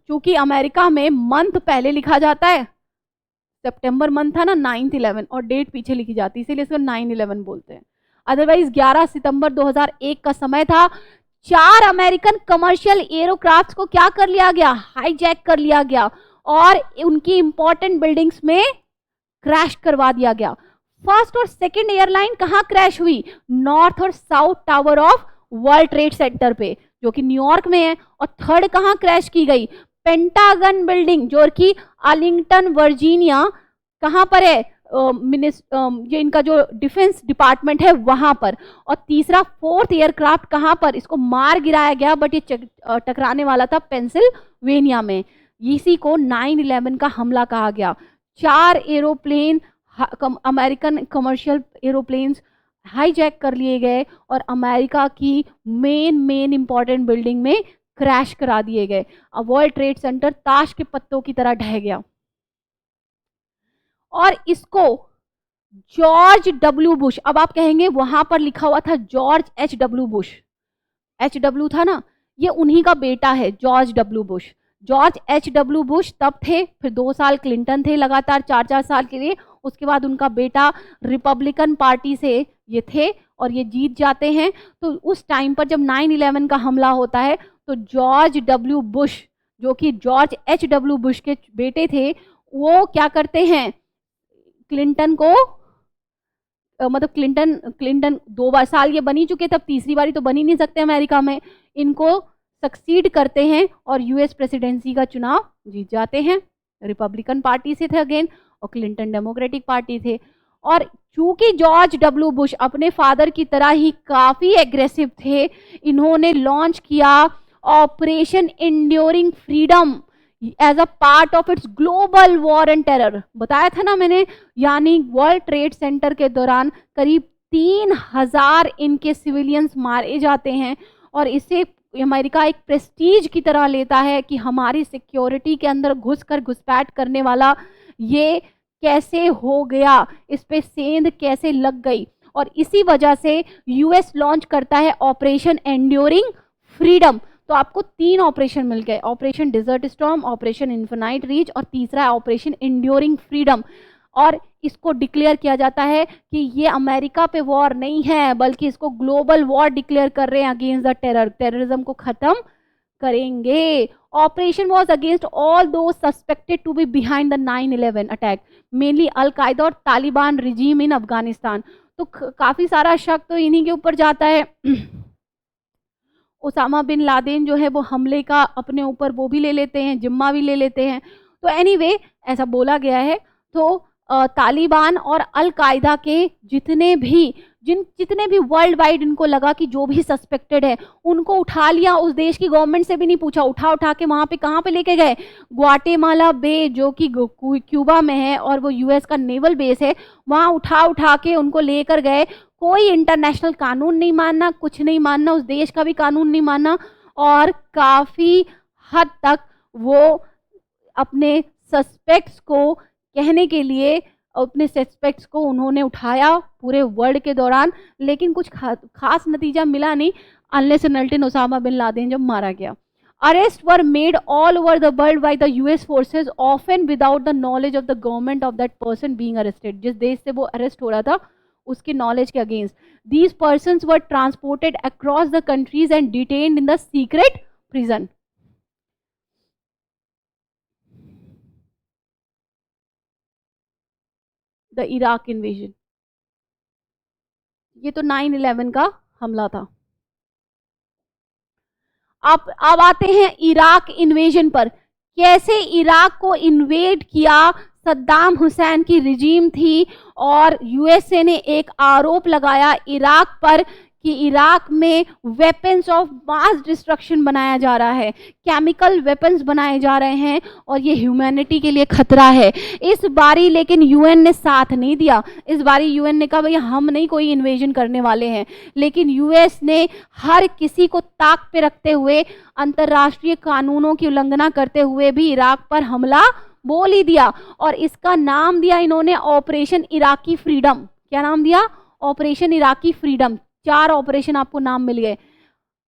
चूंकि अमेरिका में मंथ पहले लिखा जाता है, सितंबर मंथ था ना 9/11, और डेट पीछे लिखी जाती है, इसीलिए इसको 9/11 बोलते हैं। अदरवाइज 11 सितंबर 2001 का समय था। 4 अमेरिकन कमर्शियल एयरक्राफ्ट को क्या कर लिया गया, हाईजैक कर लिया गया, और उनकी इंपॉर्टेंट बिल्डिंग्स में क्रैश करवा दिया गया। फर्स्ट और सेकंड एयरलाइन कहां क्रैश हुई, नॉर्थ और south tower of world trade centre पे, जो कि न्यूयॉर्क में है। और थर्ड कहां क्रैश की गई, पेंटागन बिल्डिंग, जो कि आर्लिंगटन वर्जीनिया, कहां पर है, ये इनका जो डिफेंस डिपार्टमेंट है वहां पर। और तीसरा फोर्थ एयरक्राफ्ट कहां पर, इसको मार गिराया गया, बट ये टकराने वाला था पेंसिल्वेनिया में। इसी को 9/11 का हमला कहा गया। 4 aeroplane, American commercial aeroplanes hijack कर लिए गए और अमेरिका की मेन इंपॉर्टेंट बिल्डिंग में क्रैश करा दिए गए। अब वर्ल्ड ट्रेड सेंटर ताश के पत्तों की तरह ढह गया। और इसको जॉर्ज डब्ल्यू बुश, अब आप कहेंगे वहां पर लिखा हुआ था जॉर्ज H.W. Bush, H.W. था ना, ये उन्हीं का बेटा है George W Bush. George H.W. Bush तब थे, फिर 2 साल क्लिंटन थे, लगातार 4-4 साल के लिए। उसके बाद उनका बेटा रिपब्लिकन पार्टी से ये थे और ये जीत जाते हैं। तो उस टाइम पर जब 9/11 का हमला होता है, तो जॉर्ज डब्ल्यू बुश, जो कि जॉर्ज H.W. बुश के बेटे थे, वो क्या करते हैं, क्लिंटन को मतलब क्लिंटन क्लिंटन 2 बार साल ये बन ही चुके, तब तीसरी बारी तो बन ही नहीं सकते अमेरिका में। इनको सक्सीड करते हैं और यूएस प्रेसिडेंसी का चुनाव जीत जाते हैं। रिपब्लिकन पार्टी से थे अगेन, और क्लिंटन डेमोक्रेटिक पार्टी थे। और चूंकि जॉर्ज डब्ल्यू बुश अपने फादर की तरह ही काफी एग्रेसिव थे, इन्होंने लॉन्च किया operation enduring freedom as a part of its global war and terror. बताया था ना मैंने, यानी वर्ल्ड ट्रेड सेंटर के दौरान करीब 3000 इनके सिविलियंस मारे जाते हैं। और इसे अमेरिका एक प्रेस्टीज की तरह लेता है कि हमारी सिक्योरिटी के अंदर घुसकर घुसपैठ करने वाला ये कैसे हो गया, इस पे सेंध कैसे लग गई। और इसी वजह से यूएस लॉन्च करता है ऑपरेशन एंड्योरिंग फ्रीडम। तो आपको 3 ऑपरेशन मिल गए, operation desert storm, operation infinite reach, और तीसरा है ऑपरेशन एंड्योरिंग फ्रीडम। और इसको डिक्लेयर किया जाता है कि ये अमेरिका पे वॉर नहीं है, बल्कि इसको ग्लोबल वॉर डिक्लेयर कर रहे हैं अगेंस्ट द टेरर, टेररिज्म को खत्म करेंगे। Operation was against all those suspected to be behind the 9/11 attack, mainly Al Qaeda और तालिबान रिजीम इन अफगानिस्तान। तो काफी सारा शक तो इन्हीं के ऊपर जाता है। ओसामा बिन लादेन जो है वो हमले का अपने ऊपर वो भी ले लेते हैं, जिम्मा भी ले लेते हैं। तो एनीवे ऐसा बोला गया है। तो तालिबान और अल कायदा के जितने भी वर्ल्ड वाइड इनको लगा कि जो भी सस्पेक्टेड है उनको उठा लिया, उस देश की गवर्नमेंट से भी नहीं पूछा, उठा उठा के वहां पे कहाँ पे लेके गए, ग्वाटेमाला बे जो कि क्यूबा में है और वो यूएस का नेवल बेस है, वहां उठा उठा के उनको लेकर गए। कोई इंटरनेशनल कानून नहीं मानना, कुछ नहीं मानना, उस देश का भी कानून नहीं मानना। और काफी हद तक वो अपने सस्पेक्ट्स को कहने के लिए, अपने सस्पेक्ट्स को उन्होंने उठाया पूरे वर्ल्ड के दौरान, लेकिन कुछ खास नतीजा मिला नहीं unless and until Osama bin Laden जब मारा गया। Arrest were made all over the world by the US forces, often without the knowledge of the government of that person being arrested. जिस देश से वो अरेस्ट हो रहा था उसकी नॉलेज के against. These persons were transported across the countries and detained in the secret prison. The Iraq invasion, ये तो 9/11 का हमला था। अब आते हैं इराक इन्वेजन पर। कैसे इराक को इन्वेड किया, सद्दाम हुसैन की रिजीम थी और यूएसए ने एक आरोप लगाया इराक पर कि इराक में वेपन्स ऑफ मास डिस्ट्रक्शन बनाया जा रहा है, केमिकल वेपन्स बनाए जा रहे हैं और ये ह्यूमैनिटी के लिए खतरा है। इस बारी लेकिन यूएन ने साथ नहीं दिया। इस बारी यूएन ने कहा भैया हम नहीं कोई इन्वेजन करने वाले हैं, लेकिन यूएस ने हर किसी को ताक पे रखते हुए, अंतर्राष्ट्रीय कानूनों की उल्लंघना करते हुए भी इराक पर हमला बोल ही दिया। और इसका नाम दिया इन्होंने ऑपरेशन इराकी फ्रीडम। क्या नाम दिया? Operation Iraqi freedom. 4 ऑपरेशन आपको नाम मिल गए।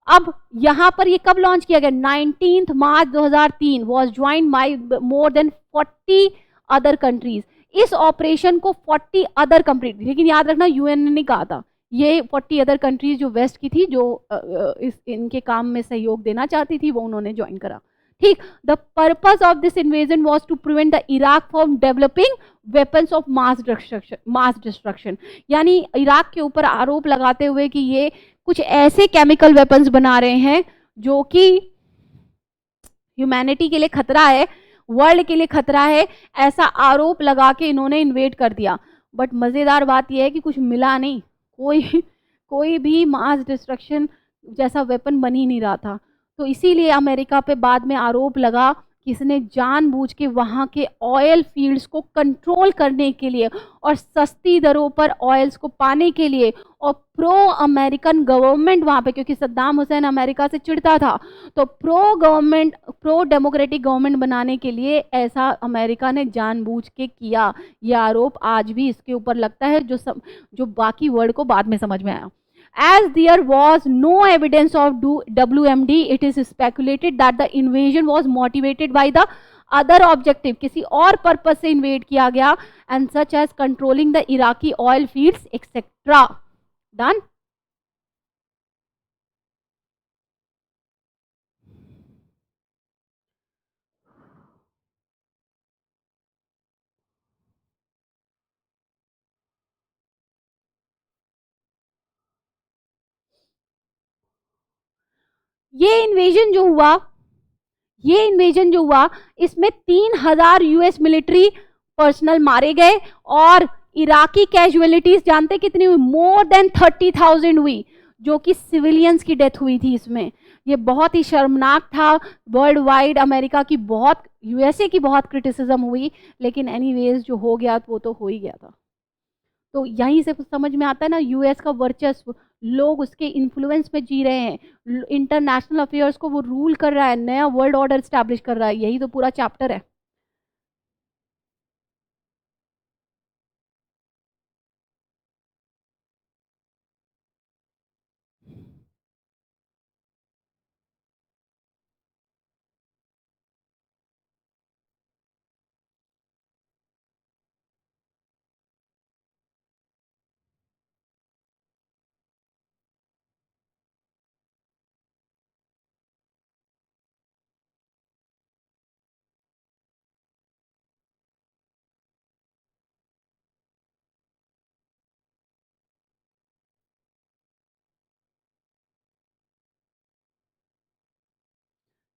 अब यहां पर ये कब लॉन्च किया गया? 19 मार्च 2003 was joined bye more than 40 other countries. इस ऑपरेशन को 40 अदर कंट्रीज, लेकिन याद रखना यूएन ने नहीं कहा था, ये 40 अदर कंट्रीज जो वेस्ट की थी, जो इनके काम में सहयोग देना चाहती थी, वो उन्होंने ज्वाइन करा। ठीक। The purpose of this invasion was to prevent the Iraq from developing weapons of mass destruction. यानी इराक के ऊपर आरोप लगाते हुए कि ये कुछ ऐसे केमिकल वेपन्स बना रहे हैं जो कि ह्यूमैनिटी के लिए खतरा है, वर्ल्ड के लिए खतरा है, ऐसा आरोप लगा के इन्होंने इन्वेड कर दिया। बट मजेदार बात यह है कि कुछ मिला नहीं, कोई भी मास डिस्ट्रक्शन जैसा वेपन बन ही नहीं रहा था। तो इसीलिए अमेरिका पे बाद में आरोप लगा कि इसने जानबूझ के वहाँ के ऑयल फील्ड्स को कंट्रोल करने के लिए और सस्ती दरों पर ऑयल्स को पाने के लिए और प्रो अमेरिकन गवर्नमेंट वहाँ पे, क्योंकि सद्दाम हुसैन अमेरिका से चिढ़ता था, तो pro government, pro democratic government बनाने के लिए ऐसा अमेरिका ने जानबूझ के किया। यह आरोप आज भी इसके ऊपर लगता है, जो बाकी वर्ड को बाद में समझ में आया। As there was no evidence of WMD, it is speculated that the invasion was motivated by the other objective, किसी और पर्पस से इन्वेड किया गया, and such as controlling the Iraqi oil fields, etc. Done? ये invasion जो हुआ इसमें 3,000 US military personnel मारे गए और इराकी कैजुअलिटीज जानते कितनी हुई? मोर देन 30,000 हुई, जो कि सिविलियंस की डेथ हुई थी इसमें। ये बहुत ही शर्मनाक था। वर्ल्ड वाइड अमेरिका की बहुत, यूएसए की बहुत क्रिटिसिज्म हुई, लेकिन एनीवेज जो हो गया वो तो हो ही गया था। तो यहीं से कुछ समझ में आता है ना, यूएस का वर्चस्व, लोग उसके इन्फ्लुएंस में जी रहे हैं, इंटरनेशनल अफेयर्स को वो रूल कर रहा है, नया वर्ल्ड ऑर्डर स्टैब्लिश कर रहा है। यही तो पूरा चैप्टर है।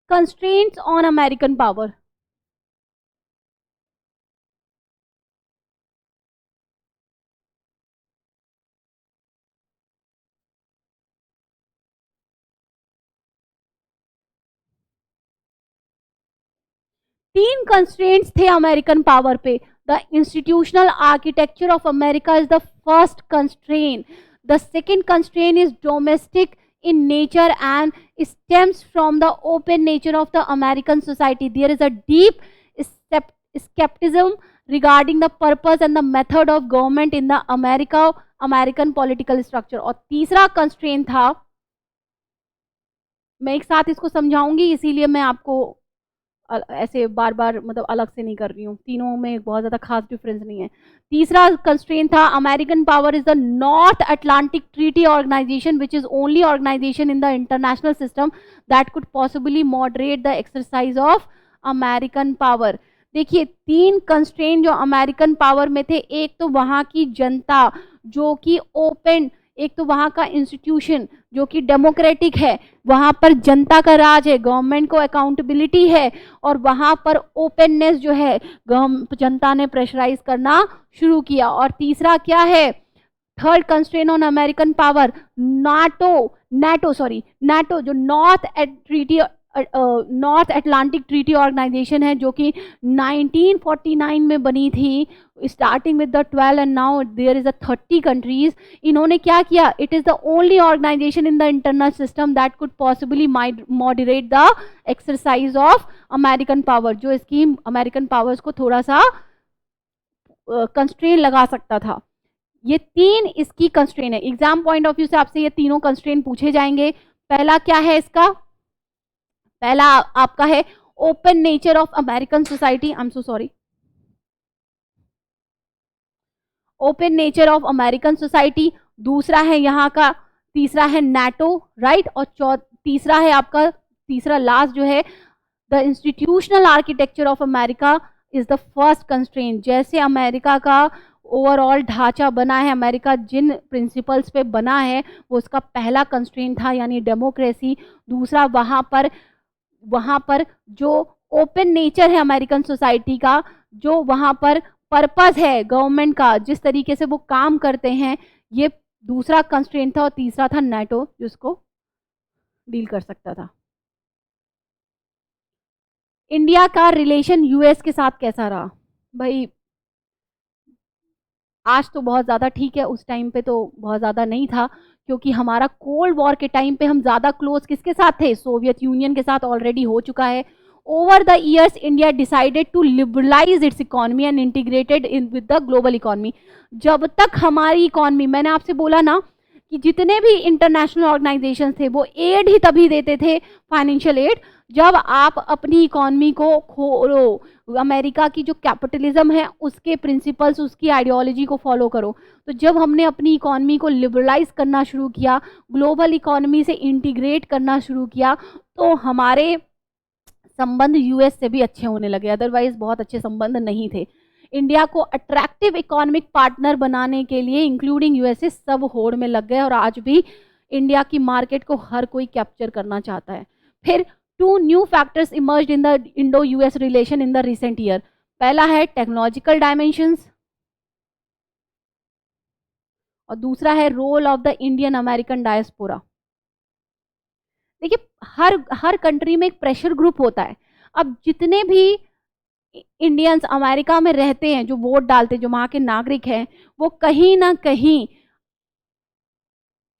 Constraints on American power. 3 constraints थे अमेरिकन पावर पे। The institutional architecture of America is the first constraint. The second constraint is domestic in nature and stems from the open nature of the American society. There is a deep skepticism regarding the purpose and the method of government in the American political structure. और तीसरा constraint था, मैं एक साथ इसको समझाऊंगी इसीलिए मैं आपको ऐसे बार बार मतलब अलग से नहीं कर रही हूँ, तीनों में बहुत ज़्यादा खास डिफरेंस नहीं है। तीसरा कंस्ट्रेंट था, American power is the North Atlantic Treaty Organization which is only organisation in the international system that could possibly moderate the exercise of American power. देखिए 3 कंस्ट्रेंट जो अमेरिकन पावर में थे, एक तो वहाँ की जनता जो कि ओपन, एक तो वहाँ का इंस्टीट्यूशन जो कि डेमोक्रेटिक है, वहाँ पर जनता का राज है, गवर्नमेंट को अकाउंटेबिलिटी है, और वहाँ पर ओपननेस जो है, जनता ने प्रेशराइज करना शुरू किया। और तीसरा क्या है, third constraint on American power, NATO जो नॉर्थ अटलांटिक ट्रीटी ऑर्गेनाइजेशन है, जो कि 1949 में बनी थी, starting with the 12 and now there is a 30 countries. इन्होंने क्या किया, it is the only organisation in the internal system that could possibly moderate the exercise of American power, जो इसकी अमेरिकन पावर्स को थोड़ा सा कंस्ट्रेन लगा सकता था। ये 3 इसकी कंस्ट्रेन है। एग्जाम पॉइंट ऑफ व्यू से आपसे ये तीनों कंस्ट्रेन पूछे जाएंगे। पहला क्या है इसका, पहला आपका है open nature of American society, I am so sorry, open nature of American society. दूसरा है यहाँ का, तीसरा है नाटो, राइट, और तीसरा है आपका, तीसरा लास्ट जो है, the institutional architecture of America is the first constraint. जैसे अमेरिका का ओवरऑल ढांचा बना है, अमेरिका जिन प्रिंसिपल्स पे बना है, वो उसका पहला कंस्ट्रेंट था, यानी डेमोक्रेसी। दूसरा वहाँ पर जो ओपन नेचर है अमेरिकन सोसाइटी का, जो वहाँ पर पर्पस है गवर्नमेंट का, जिस तरीके से वो काम करते हैं, ये दूसरा कंस्ट्रेंट था। और तीसरा था नाटो, जिसको डील कर सकता था। इंडिया का रिलेशन यूएस के साथ कैसा रहा भाई? आज तो बहुत ज़्यादा ठीक है, उस टाइम पे तो बहुत ज़्यादा नहीं था, क्योंकि हमारा कोल्ड वॉर के टाइम पे हम ज़्यादा क्लोज किसके साथ थे? सोवियत यूनियन के साथ ऑलरेडी हो चुका है। Over the years India decided to liberalise its economy and integrated in with the global economy. जब तक हमारी इकोनॉमी, मैंने आपसे बोला ना कि जितने भी इंटरनेशनल ऑर्गेनाइजेशन थे वो एड ही तभी देते थे, फाइनेंशियल एड, जब आप अपनी इकोनॉमी को खोलो, अमेरिका की जो कैपिटलिज्म है उसके प्रिंसिपल्स, उसकी आइडियोलॉजी को फॉलो करो। तो जब हमने अपनी इकोनॉमी को लिबरलाइज करना शुरू किया, ग्लोबल इकोनॉमी से इंटीग्रेट करना शुरू किया, तो हमारे संबंध यूएस से भी अच्छे होने लगे, अदरवाइज बहुत अच्छे संबंध नहीं थे। इंडिया को अट्रैक्टिव इकोनॉमिक पार्टनर बनाने के लिए इंक्लूडिंग यूएसए सब होड़ में लग गए, और आज भी इंडिया की मार्केट को हर कोई कैप्चर करना चाहता है। फिर two new factors emerged in the Indo US relation in the recent year. पहला है टेक्नोलॉजिकल डायमेंशंस और दूसरा है role of the Indian American diaspora. देखिए, हर हर कंट्री में एक प्रेशर ग्रुप होता है। अब जितने भी इंडियंस अमेरिका में रहते हैं, जो वोट डालते हैं, जो वहाँ के नागरिक हैं, वो कहीं ना कहीं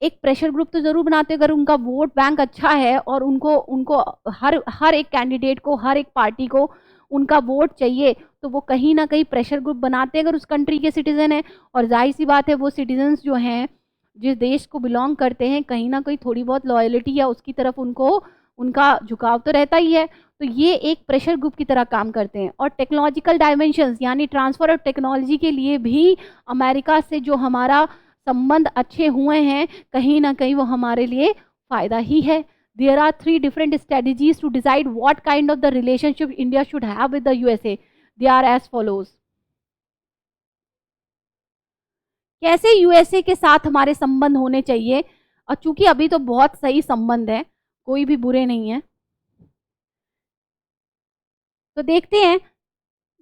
एक प्रेशर ग्रुप तो जरूर बनाते हैं। अगर उनका वोट बैंक अच्छा है और उनको उनको हर हर एक कैंडिडेट को, हर एक पार्टी को उनका वोट चाहिए, तो वो कहीं ना कहीं प्रेशर ग्रुप बनाते हैं अगर उस कंट्री के सिटीजन हैं। और जाहिर सी बात है, वो सिटीजन्स जो हैं, जिस देश को बिलोंग करते हैं, कहीं ना कहीं थोड़ी बहुत लॉयल्टी या उसकी तरफ उनको उनका झुकाव तो रहता ही है। तो ये एक प्रेशर ग्रुप की तरह काम करते हैं। और टेक्नोलॉजिकल डायमेंशंस यानी ट्रांसफर ऑफ टेक्नोलॉजी के लिए भी अमेरिका से जो हमारा संबंध अच्छे हुए हैं, कहीं ना कहीं वो हमारे लिए फ़ायदा ही है। There are 3 different strategies to decide what kind of the relationship India should have with the USA. They are as follows. कैसे यूएसए के साथ हमारे संबंध होने चाहिए, और चूंकि अभी तो बहुत सही संबंध है, कोई भी बुरे नहीं है, तो देखते हैं।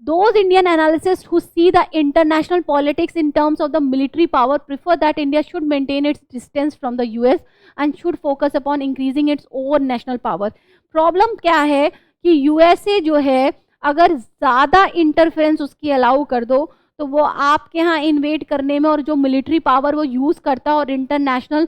Those Indian analysts who see the international politics in terms of the military power prefer that India should maintain its distance from the US and should focus upon increasing its own national power. Problem क्या है कि USA जो है, अगर ज़्यादा interference उसकी allow कर दो, तो वो आपके यहाँ इन्वेड करने में और जो मिलिट्री पावर वो यूज़ करता है और इंटरनेशनल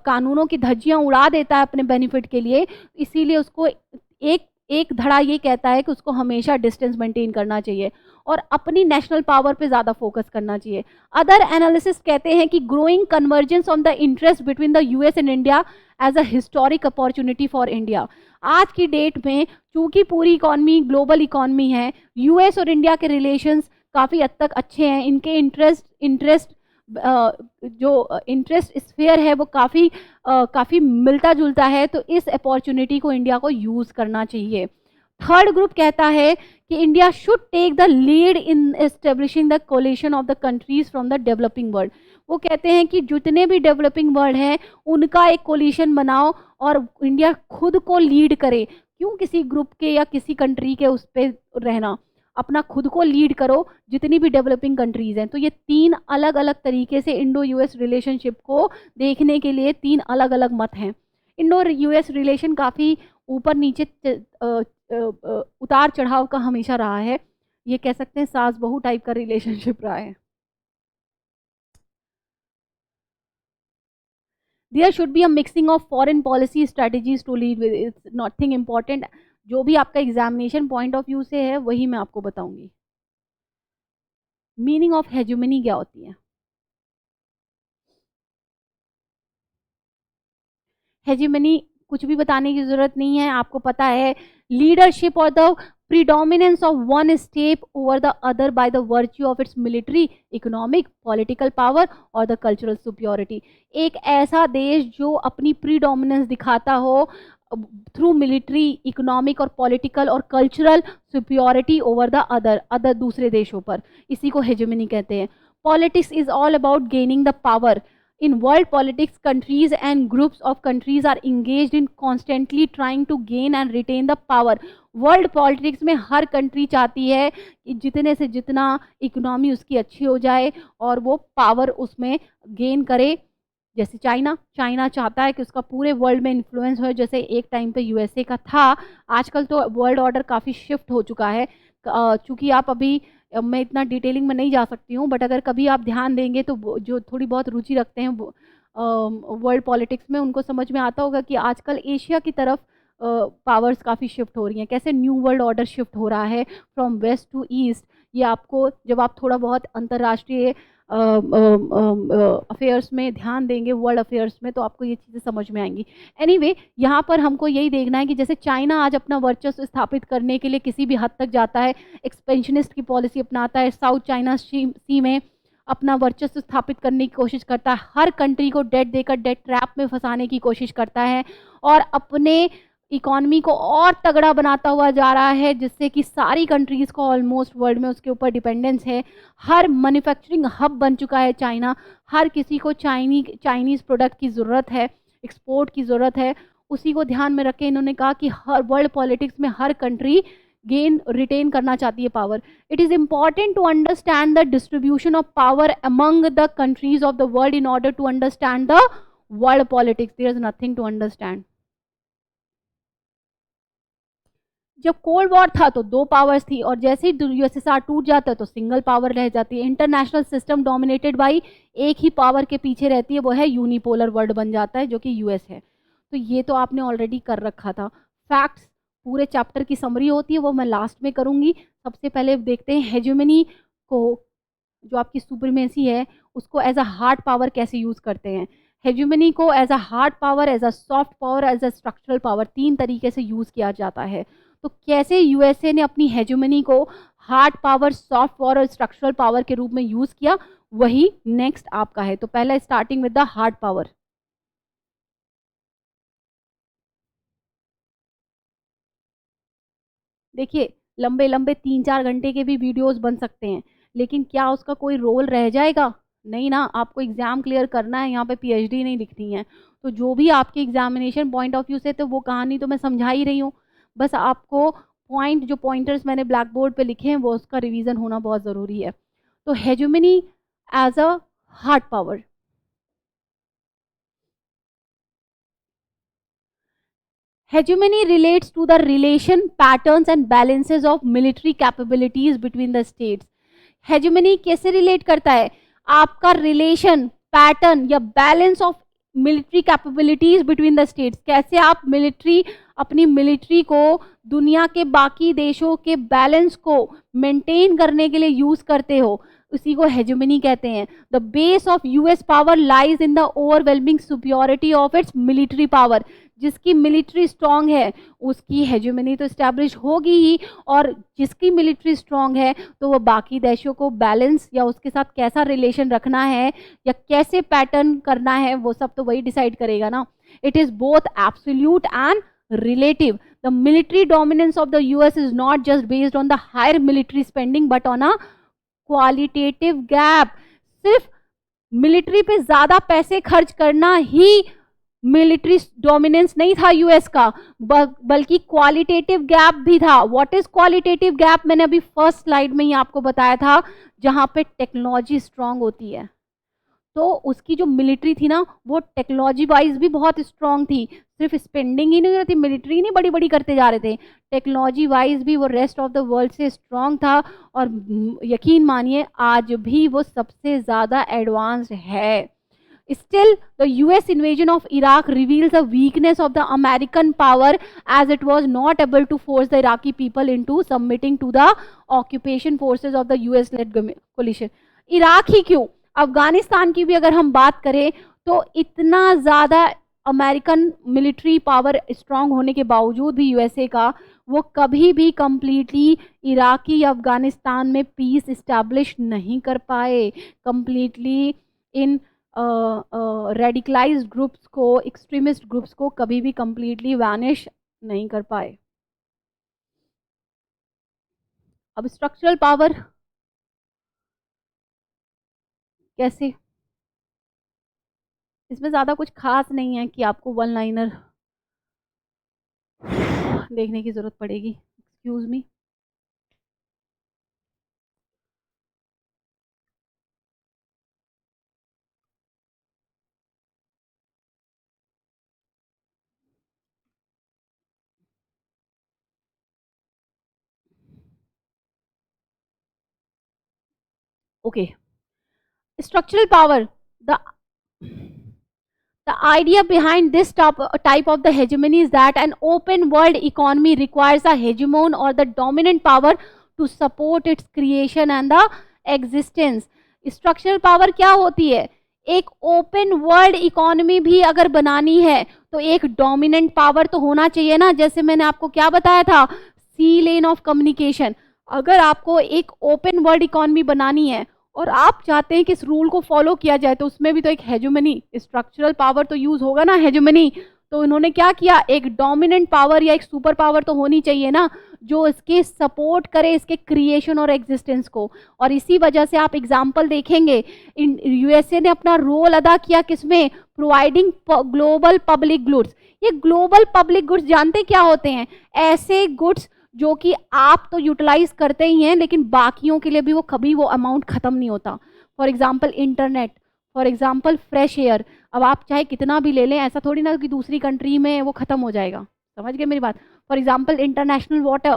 कानूनों की धज्जियाँ उड़ा देता है अपने बेनिफिट के लिए। इसीलिए उसको एक एक धड़ा ये कहता है कि उसको हमेशा डिस्टेंस मेंटेन करना चाहिए और अपनी नेशनल पावर पे ज़्यादा फोकस करना चाहिए। अदर एनालिसिस कहते हैं कि growing convergence on the interest between the US and India as a historic opportunity for India. आज की डेट में चूंकि पूरी इकॉनमी ग्लोबल इकॉनमी है, यूएस और इंडिया के रिलेशंस काफ़ी हद तक अच्छे हैं। इनके इंटरेस्ट जो इंटरेस्ट स्फेयर है वो काफ़ी मिलता जुलता है। तो इस अपॉर्चुनिटी को इंडिया को यूज़ करना चाहिए। थर्ड ग्रुप कहता है कि India should take the lead in establishing the coalition of the countries from the developing world. वो कहते हैं कि जितने भी डेवलपिंग वर्ल्ड हैं उनका एक कोलिशन बनाओ और इंडिया खुद को लीड करे। क्यों किसी ग्रुप के या किसी कंट्री के उस पर रहना, अपना खुद को लीड करो जितनी भी डेवलपिंग कंट्रीज हैं। तो ये 3 अलग अलग तरीके से इंडो यूएस रिलेशनशिप को देखने के लिए 3 अलग अलग मत हैं। इंडो यूएस रिलेशन काफ़ी ऊपर नीचे उतार चढ़ाव का हमेशा रहा है। ये कह सकते हैं सास बहू टाइप का रिलेशनशिप रहा है। There should be a mixing of foreign policy strategies to lead with, it's nothing important. जो भी आपका एग्जामिनेशन पॉइंट ऑफ व्यू से है वही मैं आपको बताऊंगी। मीनिंग ऑफ हेजुमनी क्या होती है? हेजुमनी कुछ भी बताने की जरूरत नहीं है, आपको पता है। लीडरशिप और the predominance of one state over the other by the virtue of its military, economic, political power और the cultural superiority। एक ऐसा देश जो अपनी predominance दिखाता हो थ्रू मिलिट्री, इकोनॉमिक और पॉलिटिकल और cultural superiority over the other दूसरे देशों पर, इसी को हेजेमनी कहते हैं। Politics is all about gaining the power. In world politics, countries and groups of countries are engaged in constantly trying to gain and retain the power. World politics में हर country चाहती है कि जितने से जितना इकोनॉमी उसकी अच्छी हो जाए और वो पावर उसमें गेन करे। जैसे चाइना चाहता है कि उसका पूरे वर्ल्ड में इन्फ्लुएंस हो, जैसे एक टाइम पे यूएसए का था। आजकल तो वर्ल्ड ऑर्डर काफ़ी शिफ्ट हो चुका है। चूँकि आप अभी मैं इतना डिटेलिंग में नहीं जा सकती हूँ, बट अगर कभी आप ध्यान देंगे तो जो थोड़ी बहुत रुचि रखते हैं वर्ल्ड पॉलिटिक्स में, उनको समझ में आता होगा कि आजकल एशिया की तरफ पावर्स काफ़ी शिफ्ट हो रही हैं। कैसे न्यू वर्ल्ड ऑर्डर शिफ्ट हो रहा है फ्रॉम वेस्ट टू ईस्ट, ये आपको जब आप थोड़ा बहुत अंतर्राष्ट्रीय अफेयर्स में ध्यान देंगे, वर्ल्ड अफेयर्स में, तो आपको ये चीज़ें समझ में आएंगी। एनीवे, यहाँ पर हमको यही देखना है कि जैसे चाइना आज अपना वर्चस्व स्थापित करने के लिए किसी भी हद तक जाता है, एक्सपेंशनिस्ट की पॉलिसी अपनाता है, साउथ चाइना सी में अपना वर्चस्व स्थापित करने की कोशिश करता है, हर कंट्री को डेट देकर डेट ट्रैप में फंसाने की कोशिश करता है और अपने इकॉनमी को और तगड़ा बनाता हुआ जा रहा है, जिससे कि सारी कंट्रीज़ को ऑलमोस्ट वर्ल्ड में उसके ऊपर डिपेंडेंस है। हर मैन्युफैक्चरिंग हब बन चुका है चाइना, हर किसी को चाइनीज़ प्रोडक्ट की ज़रूरत है। एक्सपोर्ट की ज़रूरत है, उसी को ध्यान में रख के इन्होंने कहा कि हर वर्ल्ड पॉलिटिक्स में हर कंट्री गेन रिटेन करना चाहती है power. It is important to understand the distribution of power among the countries of the world in order to understand the world politics. There is nothing to understand. जब cold war था तो दो powers थी, और जैसे ही USSR टूट जाता है तो सिंगल पावर रह जाती है. इंटरनेशनल सिस्टम डोमिनेटेड बाई एक ही पावर के पीछे रहती है, वो है यूनिपोलर वर्ल्ड बन जाता है, जो कि यूएस है. तो ये तो आपने ऑलरेडी कर रखा था. फैक्ट्स पूरे चैप्टर की समरी होती है, वो मैं लास्ट में करूँगी. सबसे पहले देखते हैं हेजेमनी को, जो आपकी सुप्रीमेसी है, उसको एज अ हार्ड पावर कैसे यूज़ करते हैं. हेजेमनी को as a hard power, as a soft power, as a structural power, तीन तरीके से यूज़ किया जाता है. तो कैसे यूएसए ने अपनी हेजेमनी को हार्ड पावर, सॉफ्ट पावर और स्ट्रक्चरल पावर के रूप में यूज़ किया, वही नेक्स्ट आपका है. तो पहला starting with the hard power. देखिए, लंबे लंबे 3-4 घंटे के भी वीडियोस बन सकते हैं, लेकिन क्या उसका कोई रोल रह जाएगा? नहीं ना. आपको एग्ज़ाम क्लियर करना है, यहाँ पे पीएचडी नहीं लिखनी है. तो जो भी आपके एग्जामिनेशन पॉइंट ऑफ व्यू से, तो वो कहानी तो मैं समझा ही रही हूँ. बस आपको पॉइंट, जो पॉइंटर्स मैंने ब्लैक बोर्ड पे लिखे हैं, वो उसका रिवीजन होना बहुत ज़रूरी है. तो hegemony as a hard power. Hegemony relates to the relation, patterns and balances of military capabilities between the states. Hegemony कैसे relate करता है? आपका relation, pattern या balance of military capabilities between the states. कैसे आप military, अपनी military को दुनिया के बाकी देशों के balance को maintain करने के लिए use करते हो, उसी को hegemony कहते हैं. The base of US power lies in the overwhelming superiority of its military power. जिसकी मिलिट्री स्ट्रांग है उसकी हेजेमनी तो इस्टेब्लिश होगी ही, और जिसकी मिलिट्री स्ट्रांग है तो वो बाकी देशों को बैलेंस या उसके साथ कैसा रिलेशन रखना है या कैसे पैटर्न करना है, वो सब तो वही डिसाइड करेगा ना. It is both absolute and relative. The military dominance of the US is not just based on the higher military spending but on a qualitative gap. सिर्फ मिलिट्री पे ज़्यादा पैसे खर्च करना ही मिलिट्री डोमिनेंस नहीं था यूएस का, बल्कि क्वालिटेटिव गैप भी था. What is qualitative gap? मैंने अभी फर्स्ट स्लाइड में ही आपको बताया था. जहां पे टेक्नोलॉजी स्ट्रांग होती है, तो उसकी जो मिलिट्री थी ना, वो टेक्नोलॉजी वाइज भी बहुत स्ट्रांग थी. सिर्फ स्पेंडिंग ही नहीं रहती, मिलिट्री नहीं बड़ी बड़ी करते जा रहे थे, टेक्नोलॉजी वाइज भी वो रेस्ट ऑफ द वर्ल्ड से स्ट्रांग था. और यकीन मानिए आज भी वो सबसे ज़्यादा एडवांस्ड है. Still, the US invasion of Iraq reveals the weakness of the American power, as it was not able to force the Iraqi people into submitting to the occupation forces of the US-led coalition. Iraq ही क्यों, अफगानिस्तान की भी अगर हम बात करें तो इतना ज़्यादा अमेरिकन मिलिट्री पावर स्ट्रांग होने के बावजूद भी यूएसए का, वो कभी भी कंप्लीटली इराकी या अफगानिस्तान में पीस इस्टेब्लिश नहीं कर पाए. कंप्लीटली इन रेडिकलाइज्ड ग्रुप्स को, एक्सट्रीमिस्ट ग्रुप्स को कभी भी कंप्लीटली वैनिश नहीं कर पाए. अब स्ट्रक्चरल पावर कैसे? इसमें ज़्यादा कुछ खास नहीं है कि आपको वन लाइनर देखने की ज़रूरत पड़ेगी. Excuse me. Okay. Structural power. The idea behind this type of the hegemony is that an open world economy requires a hegemon or the dominant power to support its creation and the existence. Structural power क्या होती है? एक open world economy भी अगर बनानी है तो एक डोमिनेंट पावर तो होना चाहिए ना. जैसे मैंने आपको क्या बताया था, सी लेन ऑफ कम्युनिकेशन. अगर आपको एक ओपन वर्ल्ड इकोनॉमी बनानी है और आप चाहते हैं कि इस रूल को फॉलो किया जाए, तो उसमें भी तो एक हेजेमनी, स्ट्रक्चरल पावर तो यूज होगा ना, हेजेमनी. तो इन्होंने क्या किया, एक डोमिनेंट पावर या एक सुपर पावर तो होनी चाहिए ना, जो इसके सपोर्ट करे इसके क्रिएशन और एग्जिस्टेंस को। और इसी वजह से आप एग्जाम्पल देखेंगे, यूएसए ने अपना रोल अदा किया किसमें, प्रोवाइडिंग ग्लोबल पब्लिक गुड्स। ये ग्लोबल पब्लिक गुड्स जानते क्या होते हैं, ऐसे गुड्स जो कि आप तो यूटिलाइज करते ही हैं लेकिन बाकियों के लिए भी वो कभी वो अमाउंट खत्म नहीं होता। For example internet, for example fresh air. अब आप चाहे कितना भी ले लें, ऐसा थोड़ी ना कि दूसरी कंट्री में वो खत्म हो जाएगा, समझ गए मेरी बात। For example international water,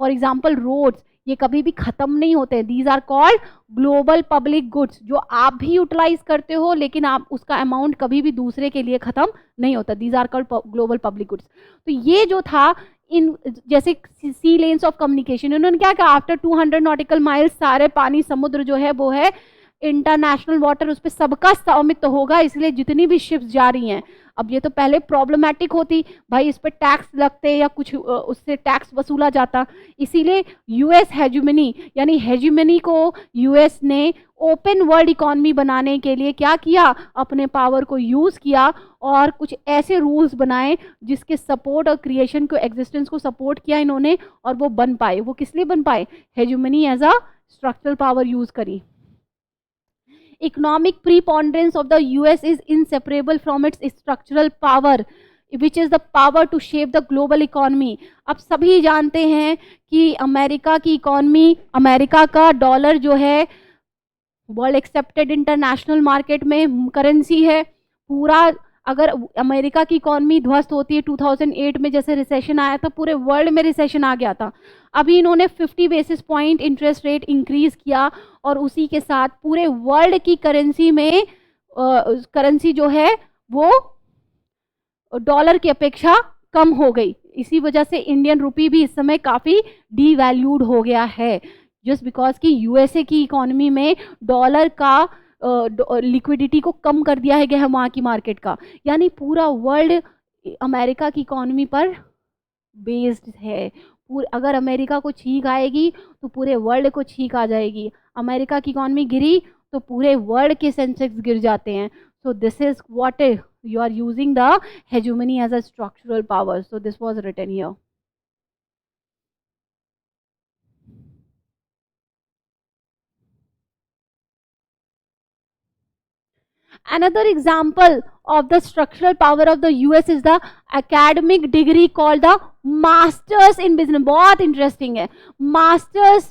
for example roads, ये कभी भी खत्म नहीं होते। These are called global public goods, जो आप भी यूटिलाइज करते हो लेकिन आप उसका अमाउंट कभी भी दूसरे के लिए खत्म नहीं होता। These are called global public goods. तो ये जो था इन जैसे सी लेन्स ऑफ कम्युनिकेशन, उन्होंने क्या कहा, आफ्टर 200 नॉटिकल माइल्स सारे पानी समुद्र जो है वो है इंटरनेशनल वाटर, उस पर सबका स्वामित्व होगा, इसलिए जितनी भी शिप्स जा रही हैं। अब ये तो पहले प्रॉब्लमेटिक होती, भाई इस पर टैक्स लगते या कुछ उससे टैक्स वसूला जाता, इसीलिए यूएस हेजुमनी यानी हेजुमनी को यूएस ने ओपन वर्ल्ड इकोनॉमी बनाने के लिए क्या किया, अपने पावर को यूज़ किया और कुछ ऐसे रूल्स बनाए जिसके सपोर्ट और क्रिएशन को एग्जिस्टेंस को सपोर्ट किया इन्होंने, और वो बन पाए। वो किस लिए बन पाए, hegemony as a structural power use करी। Economic preponderance of the US is inseparable from its structural power, which is the power to shape the global economy. अब सभी जानते हैं कि अमेरिका की इकोनॉमी, अमेरिका का डॉलर जो है वर्ल्ड एक्सेप्टेड इंटरनेशनल मार्केट में करेंसी है। पूरा अगर अमेरिका की इकोनॉमी ध्वस्त होती है 2008 में, जैसे रिसेशन आया था, पूरे वर्ल्ड में रिसेशन आ गया था। अभी इन्होंने 50 basis point interest rate increase किया और उसी के साथ पूरे वर्ल्ड की करेंसी में करेंसी जो है वो डॉलर की अपेक्षा कम हो गई। इसी वजह से इंडियन रुपी भी इस समय काफ़ी डीवैल्यूड हो गया है, जस्ट बिकॉज कि यूएसए की इकोनॉमी में डॉलर का लिक्विडिटी को कम कर दिया है गया वहाँ की मार्केट का। यानी पूरा वर्ल्ड अमेरिका की इकोनॉमी पर बेस्ड है। अगर अमेरिका को छींक आएगी तो पूरे वर्ल्ड को छींक आ जाएगी। अमेरिका की इकोनॉमी गिरी तो पूरे वर्ल्ड के सेंसेक्स गिर जाते हैं। So this is what you are using the hegemony as a structural power. So this was written here. Another example of the structural power of the US is the academic degree called the Masters in Business. बहुत interesting है, Masters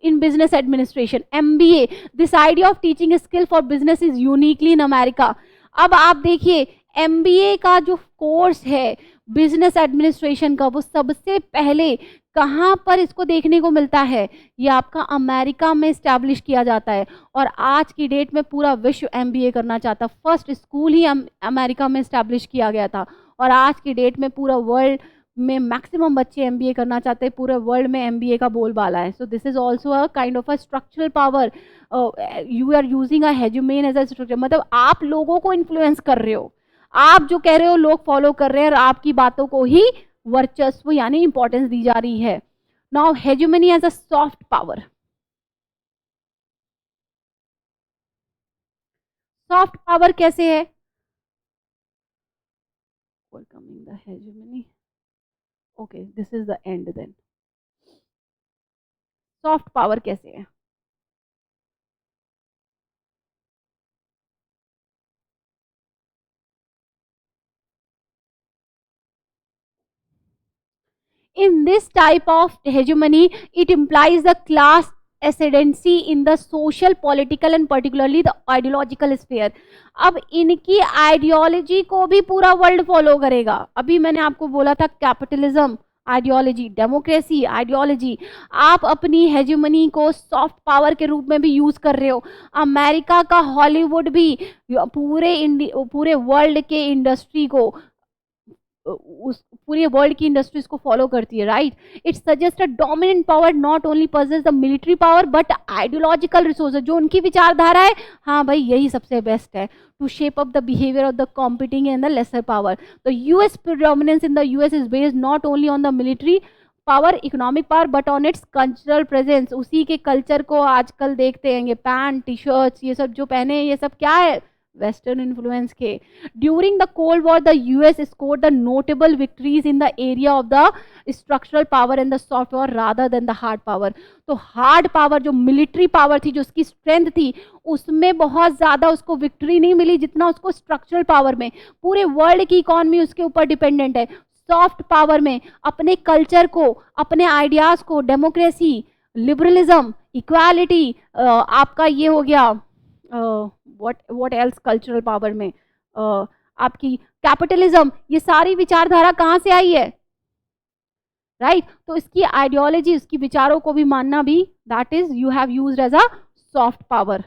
in Business Administration, MBA. This idea of teaching a skill for business is uniquely in America. अब आप देखिए MBA का जो course है business administration का, वो सबसे पहले कहाँ पर इसको देखने को मिलता है, ये आपका अमेरिका में इस्टेब्लिश किया जाता है। और आज की डेट में पूरा विश्व MBA करना चाहता। फर्स्ट स्कूल ही अमेरिका में इस्टेब्लिश किया गया था और आज की डेट में पूरा वर्ल्ड में मैक्सिमम बच्चे MBA करना चाहते हैं। पूरे वर्ल्ड में MBA का बोलबाला है। So this is also a kind of a structural power. You are using a hegemon as a structure, मतलब आप लोगों को इन्फ्लुएंस कर रहे हो, आप जो कह रहे हो लोग फॉलो कर रहे हैं और आपकी बातों को ही वर्चस्व यानी इंपॉर्टेंस दी जा रही है। Now hegemony as a soft power. Soft power कैसे है, overcoming the hegemony, okay this is the end then। Soft power कैसे है, in this type of hegemony it implies the class ascendancy in the social political and particularly the ideological sphere। अब इनकी ideology को भी पूरा world follow करेगा। अभी मैंने आपको बोला था कैपिटलिज्म आइडियोलॉजी, डेमोक्रेसी आइडियोलॉजी, आप अपनी हेजुमनी को सॉफ्ट पावर के रूप में भी यूज कर रहे हो। अमेरिका का हॉलीवुड भी पूरे वर्ल्ड के इंडस्ट्री को, उस पूरे वर्ल्ड की इंडस्ट्रीज को फॉलो करती है, right. It suggest a dominant power not only possess the military power but ideological resources. जो उनकी विचारधारा है, हाँ भाई यही सबसे बेस्ट है to shape up the behaviour of the competing and the lesser power. The US predominance in the US is based not only on the military power, economic power, but on its cultural presence. उसी के culture को आजकल देखते हैं, pant T shirts ये सब जो पहने, ये सब क्या है, वेस्टर्न इन्फ्लुएंस के। During the cold war the US scored the notable victories in the area of the structural power and the soft power rather than the hard power. तो हार्ड पावर जो मिलिट्री पावर थी, जो उसकी strength थी, उसमें बहुत ज्यादा उसको विक्ट्री नहीं मिली जितना उसको स्ट्रक्चरल पावर में। पूरे वर्ल्ड की इकॉनमी उसके ऊपर डिपेंडेंट है। सॉफ्ट पावर में अपने कल्चर को, अपने आइडियाज को, डेमोक्रेसी, लिबरलिज्म, इक्वालिटी, आपका ये हो गया व्हाट एल्स कल्चरल पावर में, आपकी कैपिटलिज्म, ये सारी विचारधारा कहाँ से आई है, राइट तो इसकी आइडियोलॉजी, उसकी विचारों को भी मानना भी that is you have used as a soft power.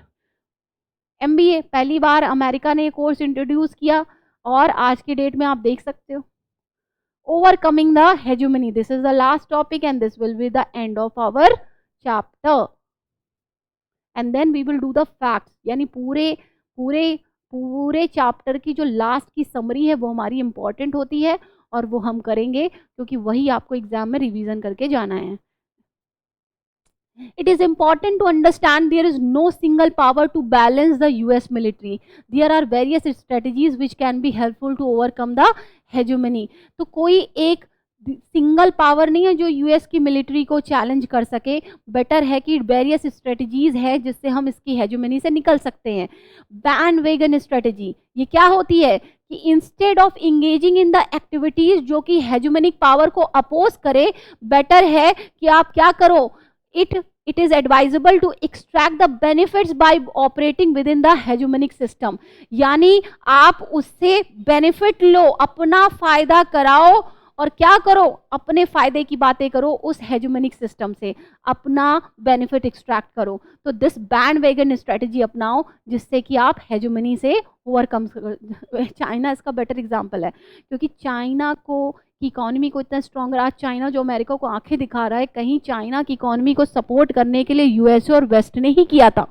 MBA पहली बार अमेरिका ने कोर्स इंट्रोड्यूस किया और आज के डेट में आप देख सकते हो। Overcoming the hegemony, this is the last topic and this will be the end of our chapter and then we will do the facts, यानी पूरे पूरे पूरे चैप्टर की जो लास्ट की समरी है वो हमारी इंपॉर्टेंट होती है और वो हम करेंगे क्योंकि वही आपको एग्जाम में रिवीजन करके जाना है। It is important to understand there is no single power to balance the US military. There are various strategies which can be helpful to overcome the hegemony. तो कोई एक सिंगल पावर नहीं है जो यूएस की मिलिट्री को challenge कर सके। बेटर है कि वेरियस स्ट्रेटजीज है जिससे हम इसकी हेजुमनी से निकल सकते हैं। बैंड वेगन स्ट्रेटजी ये क्या होती है कि instead of engaging in the activities जो कि हेजुमनिक पावर को अपोज करे, बेटर है कि आप क्या करो, it is advisable to extract the benefits by operating within the hegemonic system। यानी आप उससे बेनिफिट लो, अपना फायदा कराओ और क्या करो, अपने फायदे की बातें करो, उस हेजुमनिक सिस्टम से अपना बेनिफिट एक्सट्रैक्ट करो। तो दिस बैंड वैगन स्ट्रेटजी अपनाओ जिससे कि आप हेजुमनी से ओवरकम। चाइना इसका बेटर एग्जांपल है क्योंकि चाइना को की इकोनॉमी को इतना स्ट्रॉन्ग, आज चाइना जो अमेरिका को आंखें दिखा रहा है, कहीं चाइना की इकोनॉमी को सपोर्ट करने के लिए यूएसए और वेस्ट ने ही किया था,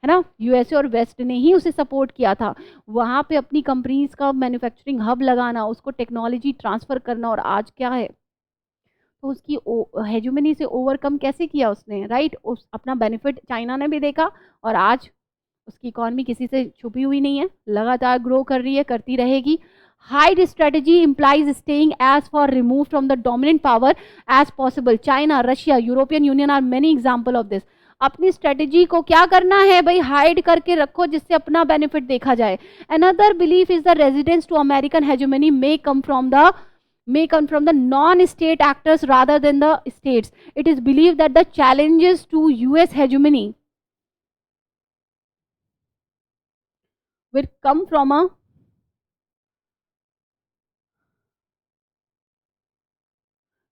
है ना, यूएसए और वेस्ट ने ही उसे सपोर्ट किया था। वहाँ पे अपनी कंपनीज का मैन्युफैक्चरिंग हब लगाना, उसको टेक्नोलॉजी ट्रांसफ़र करना, और आज क्या है तो उसकी हेजुमनी से ओवरकम कैसे किया उसने, राइट उस अपना बेनिफिट चाइना ने भी देखा और आज उसकी इकोनॉमी किसी से छुपी हुई नहीं है, लगातार ग्रो कर रही है, करती रहेगी। Hide strategy implies staying as far removed from the dominant power as possible. China, Russia, European Union are many example of this. अपनी स्ट्रेटेजी को क्या करना है भाई, हाइड करके रखो जिससे अपना बेनिफिट देखा जाए। Another belief is the resistance to American hegemony may come from the non-state actors rather than the states. It is believed that the challenges to US hegemony will come from a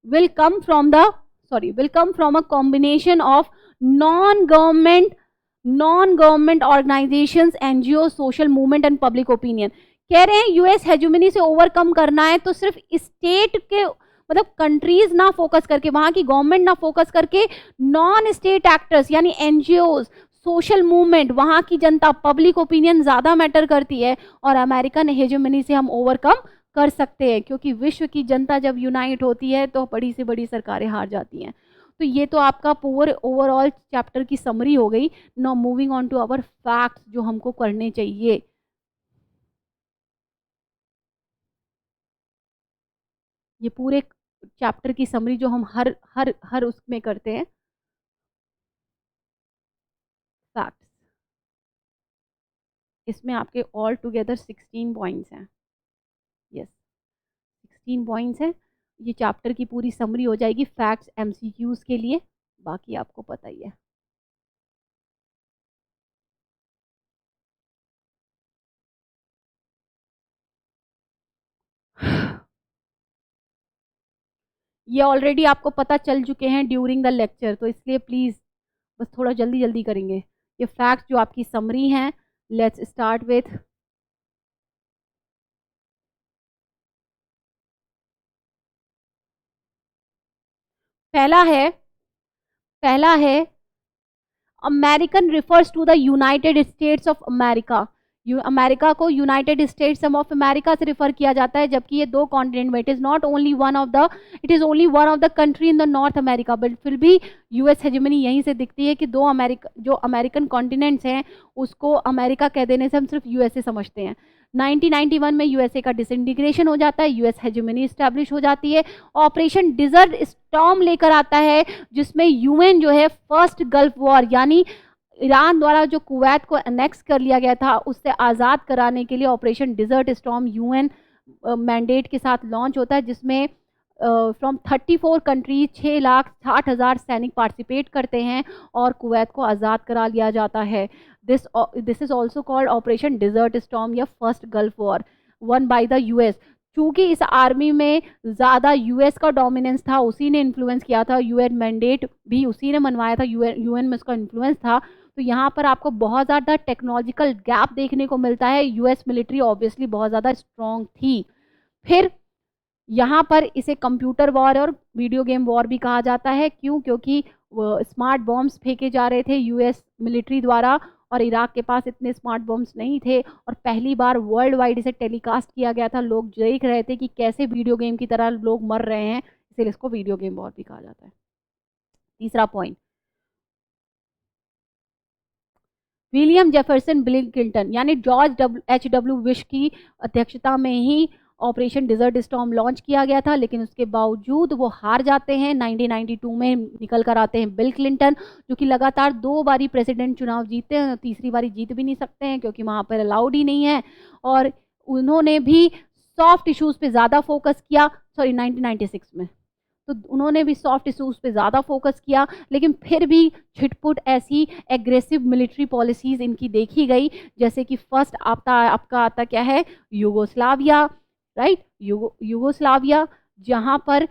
will come from a combination of non-government organizations, NGO, social movement and public opinion। कह रहे हैं US हेजुमनी से overcome करना है तो सिर्फ state के मतलब कंट्रीज ना फोकस करके, वहां की गवर्नमेंट ना फोकस करके, नॉन स्टेट एक्टर्स यानी एनजीओ, सोशल मूवमेंट, वहां की जनता, पब्लिक ओपिनियन ज्यादा मैटर करती है और अमेरिकन हेजुमनी से हम ओवरकम कर सकते हैं क्योंकि विश्व की जनता जब यूनाइट होती है तो बड़ी से बड़ी सरकारें हार जाती हैं। तो ये तो आपका पूरे ओवरऑल चैप्टर की समरी हो गई। Now moving on to our facts जो हमको करने चाहिए। ये पूरे चैप्टर की समरी जो हम हर हर हर उसमें करते हैं, फैक्ट्स। इसमें आपके ऑल टुगेदर 16 पॉइंट्स हैं। यस 16 पॉइंट्स हैं। ये चैप्टर की पूरी समरी हो जाएगी फैक्ट्स एमसीक्यूज के लिए, बाकी आपको पता ही है। ये ऑलरेडी आपको पता चल चुके हैं ड्यूरिंग द लेक्चर, तो इसलिए प्लीज़ बस थोड़ा जल्दी जल्दी करेंगे। ये फैक्ट्स जो आपकी समरी हैं, लेट्स स्टार्ट विथ पहला है American refers to the United States of America. America को यूनाइटेड स्टेट्स ऑफ अमेरिका से रेफर किया जाता है, जबकि ये दो कॉन्टिनेंट में, it is only one of the country in the North America, but फिर भी यूएस हेजेमनी यहीं से दिखती है कि जो अमेरिकन कॉन्टिनेंट्स हैं उसको अमेरिका कह देने से हम सिर्फ यूएसए समझते हैं। 1991 में यूएसए का डिसइंटीग्रेशन हो जाता है, यूएस हेजेमनी स्टैब्लिश हो जाती है। ऑपरेशन डिजर्ट स्टॉर्म लेकर आता है, जिसमें यूएन जो है फर्स्ट गल्फ वॉर, यानी ईरान द्वारा जो कुवैत को अनेक्स कर लिया गया था उससे आज़ाद कराने के लिए operation desert storm UN mandate के साथ लॉन्च होता है, जिसमें फ्रॉम 34 कंट्रीज 6,60,000 सैनिक पार्टिसिपेट करते हैं और कुवैत को आज़ाद करा लिया जाता है। This is also called operation desert storm या first gulf war, one by the US. चूँकि इस आर्मी में ज़्यादा यूएस का डोमिनेंस था, उसी ने इन्फ्लुएंस किया था, यूएन मैंडेट भी उसी ने मनवाया था, यूएन में उसका इन्फ्लुएंस था, तो यहाँ पर आपको बहुत ज़्यादा टेक्नोलॉजिकल गैप देखने को मिलता है। यूएस मिलिट्री ऑब्वियसली बहुत ज़्यादा स्ट्रॉन्ग थी। फिर यहाँ पर इसे कंप्यूटर वॉर और वीडियो गेम वॉर भी कहा जाता है। क्यों? क्योंकि स्मार्ट बॉम्ब्स फेंके जा रहे थे यूएस मिलिट्री द्वारा और इराक के पास इतने स्मार्ट बॉम्ब्स नहीं थे, और पहली बार वर्ल्ड वाइड इसे टेलीकास्ट किया गया था। लोग देख रहे थे कि कैसे वीडियो गेम की तरह लोग मर रहे हैं, इसलिए इसको वीडियो गेम वॉर भी कहा जाता है। तीसरा point, William Jefferson bill Clinton यानी जॉर्ज H.W. बुश की अध्यक्षता में ही ऑपरेशन डिजर्ट स्टॉर्म लॉन्च किया गया था, लेकिन उसके बावजूद वो हार जाते हैं। 1992 में निकल कर आते हैं बिल क्लिंटन, जो कि लगातार 2 बारी प्रेसिडेंट चुनाव जीतते हैं, तीसरी बारी जीत भी नहीं सकते हैं क्योंकि वहाँ पर अलाउड ही नहीं है। और उन्होंने भी सॉफ्ट इश्यूज़ पे ज़्यादा फोकस किया, 1996 में, तो उन्होंने भी सॉफ्ट इशूज़ पे ज़्यादा फोकस किया, लेकिन फिर भी छिटपुट ऐसी एग्रेसिव मिलिट्री पॉलिसीज़ इनकी देखी गई। जैसे कि फर्स्ट आपका आता क्या है, यूगोस्लाविया, राइट, यूगोस्लाविया, जहाँ पर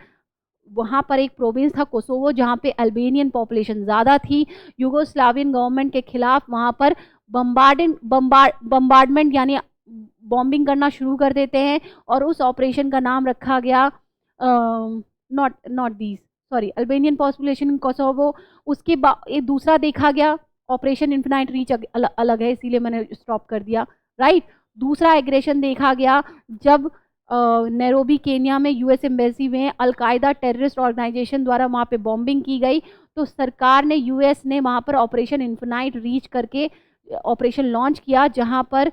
वहाँ पर एक प्रोविंस था कोसोवो, जहाँ पे अल्बेनियन पॉपुलेशन ज़्यादा थी। यूगोस्लावियन गवर्नमेंट के खिलाफ वहाँ पर बम्बार्डमेंट यानी बॉम्बिंग करना शुरू कर देते हैं, और उस ऑपरेशन का नाम रखा गया अल्बेनियन पॉपुलेशन इन कोसोवो। उसके बाद एक दूसरा देखा गया ऑपरेशन इन्फिनाइट रीच, अलग है इसीलिए मैंने स्टॉप कर दिया, राइट। दूसरा एग्रेशन देखा गया जब नैरोबी केन्या में यूएस एम्बेसी में अलकायदा टेररिस्ट ऑर्गेनाइजेशन द्वारा वहाँ पे बॉम्बिंग की गई, तो सरकार ने यूएस ने वहाँ पर ऑपरेशन इन्फिनाइट रीच करके ऑपरेशन लॉन्च किया, जहाँ पर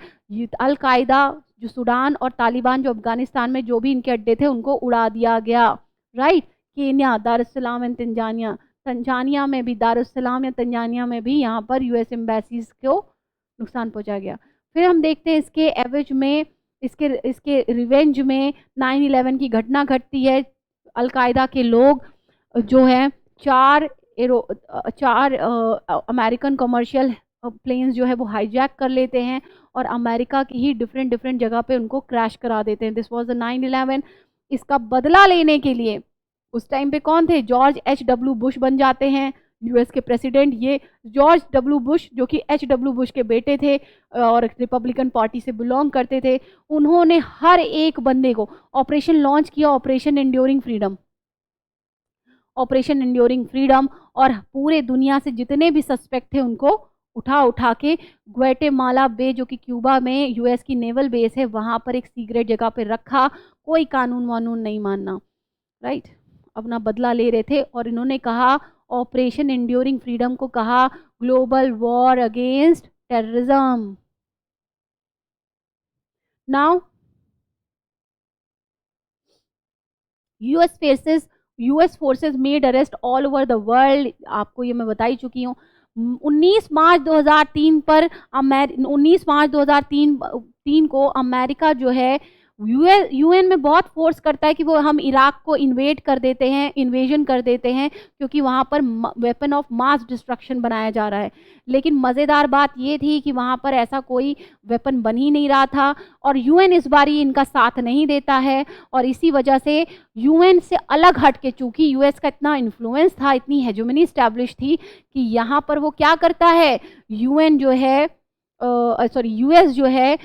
अलकायदा जो सूडान और तालिबान जो अफगानिस्तान में जो भी इनके अड्डे थे उनको उड़ा दिया गया, right. Kenya, Darussalam and Tanzania में भी, दारुस्सलाम या तंजानिया में भी यहाँ पर यूएस एम्बेसीज को नुकसान पहुँचा गया। फिर हम देखते हैं इसके एवज में, इसके रिवेंज में 9/11 की घटना घटती है। अलकायदा के लोग जो हैं 4 अमेरिकन कमर्शियल प्लेन्स जो है वो हाईजैक कर लेते हैं और अमेरिका की ही डिफरेंट जगह पे उनको क्रैश करा देते हैं। This was the 9/11। इसका बदला लेने के लिए उस टाइम पे कौन थे, जॉर्ज H.W. बुश बन जाते हैं यूएस के प्रेसिडेंट। ये जॉर्ज W. बुश जो कि H.W. बुश के बेटे थे और रिपब्लिकन पार्टी से बिलोंग करते थे, उन्होंने हर एक बंदे को ऑपरेशन लॉन्च किया, ऑपरेशन एंड्योरिंग फ्रीडम, और पूरे दुनिया से जितने भी सस्पेक्ट थे उनको उठा के ग्वाटेमाला बे जो कि क्यूबा में यूएस की नेवल बेस है वहाँ पर एक सीक्रेट जगह पे रखा। कोई कानून वानून नहीं मानना, राइट। अपना बदला ले रहे थे और इन्होंने कहा, ऑपरेशन एंड्योरिंग फ्रीडम को कहा global war against terrorism. Now US forces made arrest all over the world. आपको ये मैं बता ही चुकी हूँ। 19 मार्च 2003 को अमेरिका जो है यूएन में बहुत फोर्स करता है कि वो हम इराक को इन्वेजन कर देते हैं क्योंकि वहाँ पर वेपन ऑफ मास डिस्ट्रक्शन बनाया जा रहा है। लेकिन मज़ेदार बात ये थी कि वहाँ पर ऐसा कोई वेपन बन ही नहीं रहा था और यूएन इस बारी इनका साथ नहीं देता है, और इसी वजह से यूएन से अलग हट के, चूँकि यूएस का इतना इन्फ्लुएंस था, इतनी हेजेमनी स्टैब्लिश थी कि यहाँ पर वो क्या करता है, यूएस जो है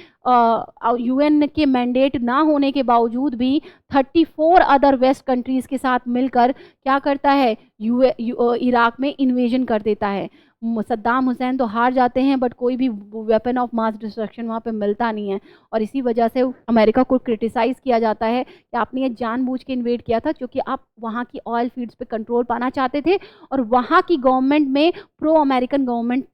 यूएन के मैंडेट ना होने के बावजूद भी 34 अदर वेस्ट कंट्रीज़ के साथ मिलकर क्या करता है, इराक में इन्वेजन कर देता है। सद्दाम हुसैन तो हार जाते हैं, बट कोई भी वेपन ऑफ मास डिस्ट्रक्शन वहाँ पे मिलता नहीं है। और इसी वजह से अमेरिका को क्रिटिसाइज़ किया जाता है कि आपने ये जानबूझ के इन्वेड किया था, क्योंकि आप वहाँ की ऑयल फील्ड्स पे कंट्रोल पाना चाहते थे और वहाँ की गवर्नमेंट में प्रो अमेरिकन गवर्नमेंट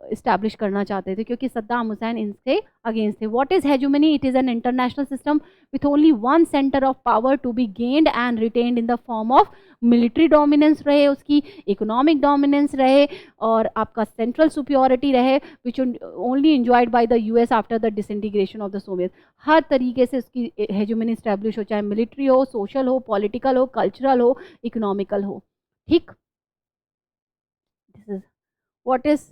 इस्टेब्लिश करना चाहते थे, क्योंकि सद्दाम हुसैन इनसे अगेंस्ट थे। What is hegemony? It is an international system with only one centre of power to be gained and retained in the form of military dominance रहे, उसकी economic dominance रहे, और आपका सेंट्रल सुपियोरिटी रहे, which only enjoyed by the US after the disintegration of the Soviet. हर तरीके से उसकी हेजुमनी इस्टेब्लिश हो, चाहे मिलिट्री हो, सोशल हो, पॉलिटिकल हो, कल्चरल हो, इकोनॉमिकल हो। ठीक, this is what is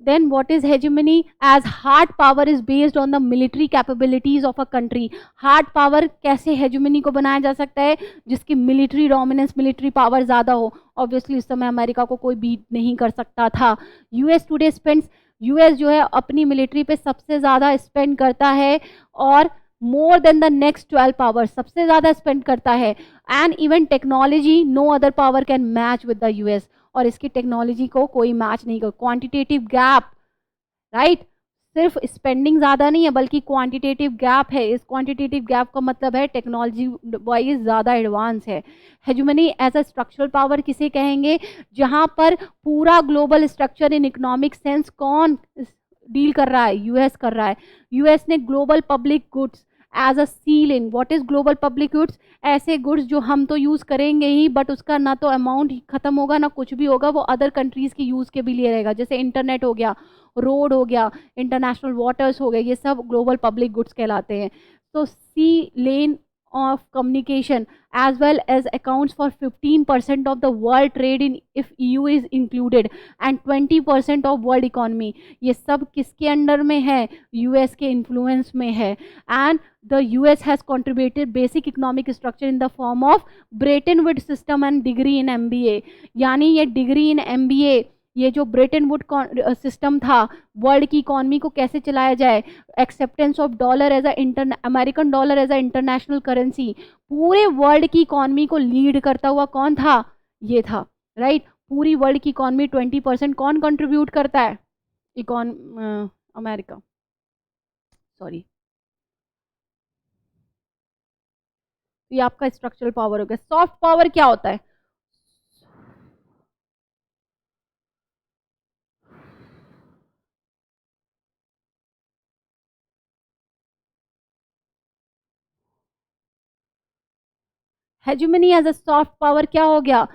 then what is hegemony? As hard power is based on the military capabilities of a country. hard power कैसे hegemony को बनाया जा सकता है? जिसकी military dominance, military power ज़्यादा हो। obviously उस समय अमेरिका को कोई बीट नहीं कर सकता था। US today spends, US जो है अपनी military पे सबसे ज़्यादा spend करता है, और more than the next 12 powers सबसे ज़्यादा spend करता है। and even technology no other power can match with the US, और इसकी टेक्नोलॉजी को कोई मैच नहीं कर। क्वांटिटेटिव गैप, राइट, सिर्फ स्पेंडिंग ज़्यादा नहीं है बल्कि क्वांटिटेटिव गैप है। इस क्वांटिटेटिव गैप का मतलब है टेक्नोलॉजी वाइज ज़्यादा एडवांस है। Hegemony as a structural power किसे कहेंगे? जहाँ पर पूरा global structure in economic sense कौन डील कर रहा है? यूएस कर रहा है। यूएस ने global public goods as a seal in. What is global public goods? ऐसे गुड्स जो हम तो यूज़ करेंगे ही, बट उसका ना तो अमाउंट खत्म होगा ना कुछ भी होगा, वो अदर कंट्रीज़ की यूज़ के भी लिए रहेगा। जैसे इंटरनेट हो गया, रोड हो गया, इंटरनेशनल वाटर्स हो गए, ये सब ग्लोबल पब्लिक गुड्स कहलाते हैं। तो सी लेन of communication as well as accounts for 15% of the world trade in if EU is included and 20% of world economy। ये सब किसके अंडर में है? यूएस के इन्फ्लुएंस में है। And the US has contributed basic economic structure in the form of Bretton Woods system and degree in MBA। यानी ये डिग्री इन MBA, ये जो ब्रेटन वुड सिस्टम था, वर्ल्ड की इकॉनमी को कैसे चलाया जाए, acceptance of dollar as American dollar as a international currency, पूरे वर्ल्ड की इकॉनमी को लीड करता हुआ कौन था? ये था, राइट। पूरी वर्ल्ड की इकॉनमी 20% कौन कंट्रीब्यूट करता है? America, sorry. ये आपका स्ट्रक्चरल पावर हो गया। सॉफ्ट पावर क्या होता है? Hegemony as a soft power क्या हो गया?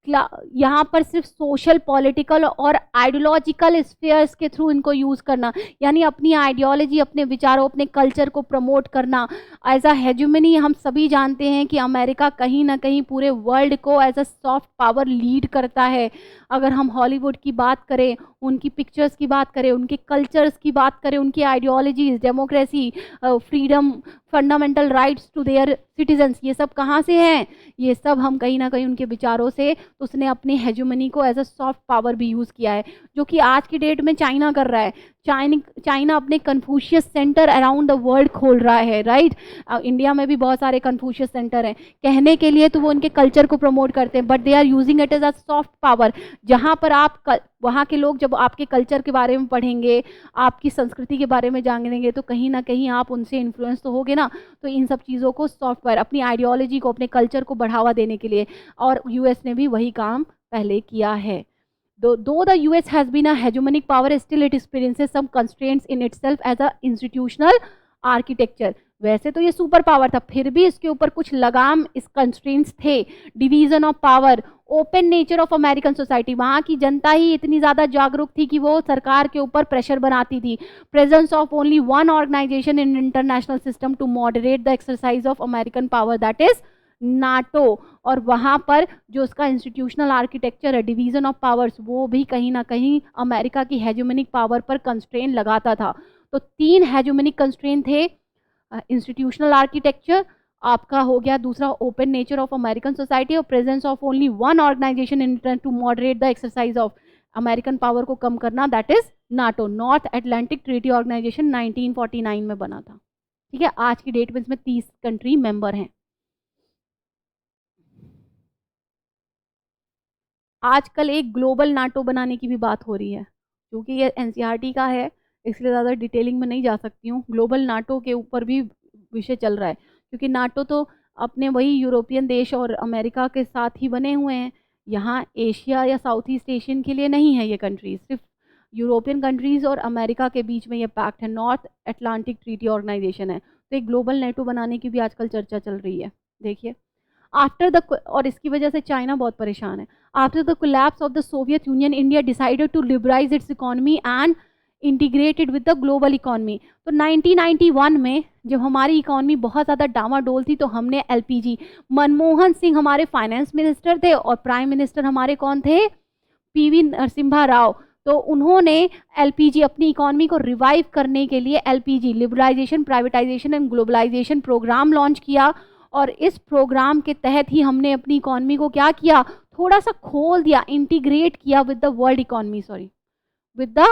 यहाँ पर सिर्फ सोशल, पॉलिटिकल और आइडियोलॉजिकल स्फेयर्स के थ्रू इनको यूज़ करना, यानी अपनी आइडियोलॉजी, अपने विचारों, अपने कल्चर को प्रमोट करना। एज अ हेजुमनी हम सभी जानते हैं कि अमेरिका कहीं ना कहीं पूरे वर्ल्ड को as a soft power lead करता है। अगर हम हॉलीवुड की बात करें, उनकी पिक्चर्स की बात करें, उनके कल्चर्स की बात करें, उनकी ideologies, democracy, freedom, fundamental rights to their citizens, ये सब कहाँ से हैं? ये सब हम कहीं ना कहीं उनके विचारों से। तो उसने अपनी हेजुमनी को एज अ सॉफ्ट पावर भी यूज़ किया है, जो कि आज की डेट में चाइना कर रहा है। चाइना अपने Confucius centre around the world खोल रहा है, राइट। इंडिया में भी बहुत सारे कन्फ्यूशियस सेंटर हैं कहने के लिए, तो वो उनके कल्चर को प्रमोट करते हैं, but they are using it as a soft power. जहाँ पर आप वहाँ के लोग जब आपके कल्चर के बारे में पढ़ेंगे, आपकी संस्कृति के बारे में जानेंगे, तो कहीं ना कहीं आप उनसे इन्फ्लुएंस तो होगे ना। तो इन सब चीज़ों को सॉफ्टवेयर, अपनी आइडियोलॉजी को, अपने कल्चर को बढ़ावा देने के लिए, और यूएस ने भी वही काम पहले किया है। Though the US has been a hegemonic power, still it experiences some constraints in itself as a institutional architecture। वैसे तो ये सुपर पावर था, फिर भी इसके ऊपर कुछ लगाम, इस कंस्ट्रेंट्स थे। Division of power, open nature of American society, वहाँ की जनता ही इतनी ज़्यादा जागरूक थी कि वो सरकार के ऊपर प्रेशर बनाती थी। Presence of only one organisation in international system to moderate the exercise of American power, that is NATO. और वहाँ पर जो उसका इंस्टीट्यूशनल आर्किटेक्चर है, डिवीजन ऑफ पावर्स, वो भी कहीं ना कहीं अमेरिका की हेजुमनिक पावर पर कंस्ट्रेन लगाता था। तो 3 हेजुमनिक कंस्ट्रेन थे। इंस्टीट्यूशनल आर्किटेक्चर आपका हो गया, दूसरा open nature of American society, और presence of only one organisation in to moderate the exercise of American power को कम करना, that is NATO, North Atlantic Treaty Organization 1949 में बना था। ठीक है, आज की डेट में इसमें 30 कंट्री मेंबर हैं। आजकल एक ग्लोबल नाटो बनाने की भी बात हो रही है, क्योंकि ये एनसीईआरटी का है इसलिए ज़्यादा डिटेलिंग में नहीं जा सकती हूँ। ग्लोबल नाटो के ऊपर भी विषय चल रहा है, क्योंकि नाटो तो अपने वही यूरोपियन देश और अमेरिका के साथ ही बने हुए हैं। यहाँ एशिया या साउथ ईस्ट एशियन के लिए नहीं है ये कंट्रीज, सिर्फ यूरोपियन कंट्रीज़ और अमेरिका के बीच में ये पैक्ट है, नॉर्थ अटलांटिक ट्रीटी ऑर्गेनाइजेशन है। तो एक ग्लोबल नेटो बनाने की भी आजकल चर्चा चल रही है। देखिए आफ्टर द, और इसकी वजह से चाइना बहुत परेशान है। After the collapse of the Soviet Union, India decided to liberalize its economy and integrated with the global economy. तो 1991 में जब हमारी इकोनॉमी बहुत ज़्यादा डामाडोल थी तो हमने एलपीजी, मनमोहन सिंह हमारे फाइनेंस मिनिस्टर थे और प्राइम मिनिस्टर हमारे कौन थे, पीवी नरसिम्हा राव। तो उन्होंने एलपीजी, अपनी इकोनॉमी को रिवाइव करने के लिए LPG, liberalisation privatisation and globalisation programme launch किया। और इस प्रोग्राम के तहत ही हमने अपनी इकोनॉमी को क्या किया, थोड़ा सा खोल दिया, इंटीग्रेट किया with the world economy, sorry with the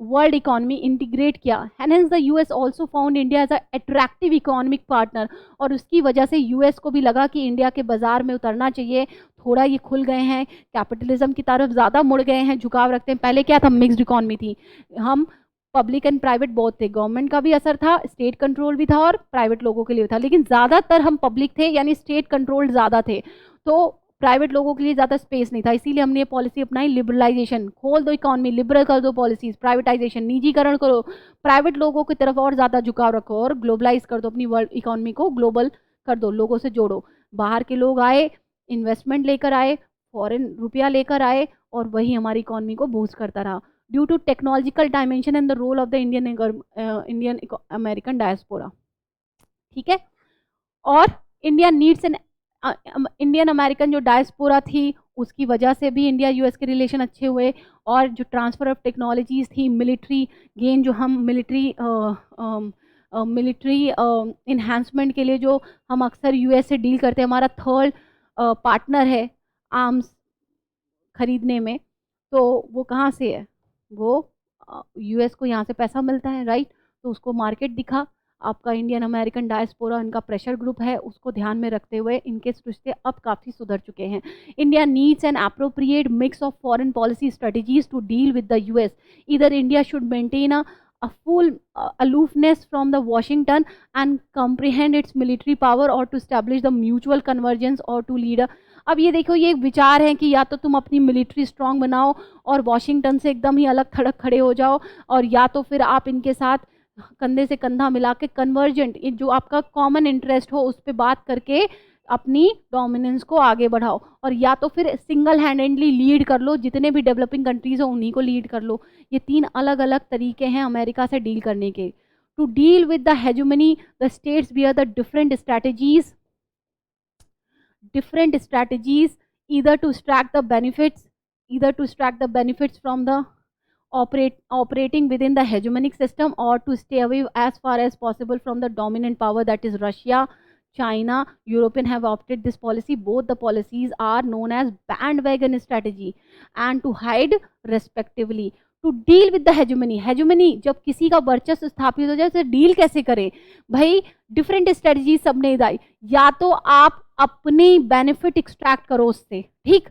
world economy integrate किया। Hence the US also found India as a attractive economic partner. और उसकी वजह से यूएस को भी लगा कि इंडिया के बाजार में उतरना चाहिए, थोड़ा ये खुल गए हैं, कैपिटलिज्म की तरफ ज़्यादा मुड़ गए हैं, झुकाव रखते हैं। पहले क्या था, मिक्स्ड इकोनॉमी थी, हम पब्लिक एंड प्राइवेट बहुत थे, गवर्नमेंट का भी असर था, स्टेट कंट्रोल भी था और प्राइवेट लोगों के लिए भी था, लेकिन ज़्यादातर हम पब्लिक थे, यानी स्टेट कंट्रोल ज़्यादा थे, तो प्राइवेट लोगों के लिए ज़्यादा स्पेस नहीं था। इसीलिए हमने ये पॉलिसी अपनाई, लिबरलाइजेशन, खोल दो इकोनॉमी, लिबरल कर दो पॉलिसीज, प्राइवेटाइजेशन, निजीकरण करो, प्राइवेट लोगों की तरफ और ज़्यादा झुकाव रखो और ग्लोबलाइज कर दो अपनी वर्ल्ड इकोनॉमी को, ग्लोबल कर दो, लोगों से जोड़ो। बाहर के लोग आए, इन्वेस्टमेंट लेकर आए, फॉरेन रुपया लेकर आए और वही हमारी इकोनॉमी को बूस्ट करता रहा। Due to technological dimension and the role of the Indian American diaspora, ठीक है। और India needs an, Indian American जो डायस्पोरा थी उसकी वजह से भी इंडिया यूएस के रिलेशन अच्छे हुए। और जो ट्रांसफ़र ऑफ टेक्नोलॉजीज़ थी, मिलिट्री गेन, जो हम मिलिट्री इन्हांसमेंट के लिए जो हम अक्सर यूएस से डील करते हैं, हमारा थर्ड पार्टनर है आर्म्स खरीदने में, तो वो कहाँ से है, वो यूएस को यहाँ से पैसा मिलता है, राइट। तो उसको मार्केट दिखा, आपका इंडियन अमेरिकन डायस्पोरा इनका प्रेशर ग्रुप है, उसको ध्यान में रखते हुए इनके रिश्ते अब काफ़ी सुधर चुके हैं। India needs an appropriate mix of foreign policy strategies to deal with the US. इधर India should maintain a full aloofness from the Washington and comprehend its military power or to establish the mutual convergence or to lead a। अब ये देखो, ये एक विचार है कि या तो तुम अपनी मिलिट्री स्ट्रांग बनाओ और वॉशिंगटन से एकदम ही अलग थड़क खड़े हो जाओ, और या तो फिर आप इनके साथ कंधे से कंधा मिला के कन्वर्जेंट, जो आपका कॉमन इंटरेस्ट हो उस पर बात करके अपनी डोमिनेंस को आगे बढ़ाओ, और या तो फिर सिंगल हैंडेडली लीड कर लो, जितने भी डेवलपिंग कंट्रीज हो उन्हीं को लीड कर लो। ये तीन अलग अलग तरीके हैं अमेरिका से डील करने के। To deal with the hegemony the states bear the different strategies either to extract the benefits from the operating within the hegemonic system, or to stay away as far as possible from the dominant power, that is Russia, China. European have opted this policy. Both the policies are known as bandwagon strategy and to hide respectively. To deal with the hegemony, जब किसी का वर्चस्व स्थापित हो जाए उसे deal कैसे करें भाई, डिफरेंट स्ट्रेटजी सबने दाई। या तो आप अपनी बेनिफिट एक्सट्रैक्ट करो उससे, ठीक,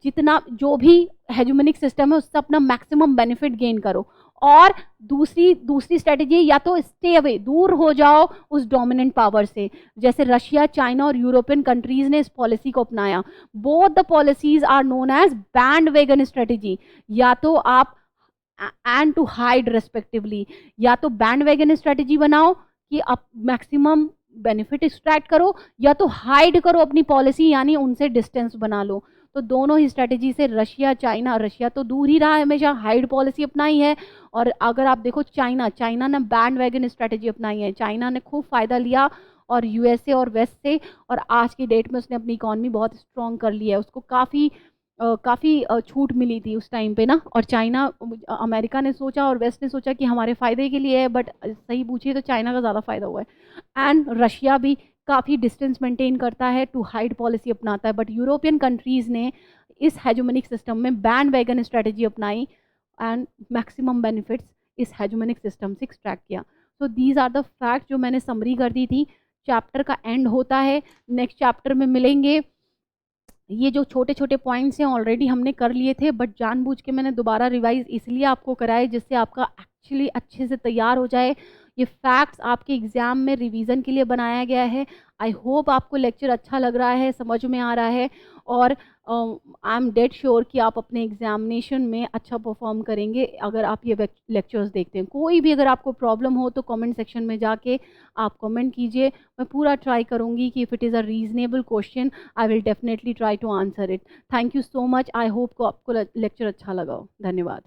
जितना जो भी हेजुमनिक सिस्टम है उससे अपना मैक्सिमम बेनिफिट गेन करो, और दूसरी स्ट्रेटेजी या तो स्टे अवे, दूर हो जाओ उस डोमिनेंट पावर से, जैसे रशिया, चाइना और यूरोपियन कंट्रीज ने इस पॉलिसी को अपनाया। Both the policies are known as bandwagon strategy, या तो आप एंड टू हाइड रेस्पेक्टिवली, या तो बैंडवैगन स्ट्रेटेजी बनाओ कि आप मैक्सिमम बेनिफिट एक्सट्रैक्ट करो, या तो हाइड करो अपनी पॉलिसी, यानी उनसे डिस्टेंस बना लो। तो दोनों ही स्ट्रेटेजी से रशिया तो दूर ही रहा है, हमेशा हाइड पॉलिसी अपनाई है। और अगर आप देखो चाइना ने बैंड वैगन स्ट्रेटेजी अपनाई है, चाइना ने खूब फ़ायदा लिया और यूएसए और वेस्ट से, और आज की डेट में उसने अपनी इकॉनमी बहुत स्ट्रॉन्ग कर ली है, उसको काफ़ी छूट मिली थी उस टाइम पे ना। और चाइना, अमेरिका ने सोचा और वेस्ट ने सोचा कि हमारे फ़ायदे के लिए है, बट सही पूछिए तो चाइना का ज़्यादा फ़ायदा हुआ है। एंड रशिया भी काफ़ी डिस्टेंस मेंटेन करता है, टू हाइड पॉलिसी अपनाता है, बट यूरोपियन कंट्रीज़ ने इस हेजुमनिक सिस्टम में बैंड वैगन स्ट्रेटजी अपनाई एंड मैक्सिमम बेनिफिट्स इस हेजुमनिक सिस्टम से एक्सट्रैक्ट किया। So these are the fact जो मैंने समरी कर दी थी। चैप्टर का एंड होता है, नेक्स्ट चैप्टर में मिलेंगे। ये जो छोटे-छोटे पॉइंट्स हैं ऑलरेडी हमने कर लिए थे, बट जानबूझ के मैंने दोबारा रिवाइज़ इसलिए आपको कराए जिससे आपका एक्चुअली अच्छे से तैयार हो जाए। ये फैक्ट्स आपके एग्ज़ाम में रिवीज़न के लिए बनाया गया है। आई होप आपको लेक्चर अच्छा लग रहा है, समझ में आ रहा है, और आई एम डेड श्योर कि आप अपने एग्ज़ामिनेशन में अच्छा परफ़ॉर्म करेंगे अगर आप ये लेक्चर्स देखते हैं। कोई भी अगर आपको प्रॉब्लम हो तो कमेंट सेक्शन में जाके आप कमेंट कीजिए। मैं पूरा ट्राई करूँगी कि if it is a reasonable question I will definitely try to answer it. Thank you so much. I hope को आपको लेक्चर अच्छा लगा हो। धन्यवाद।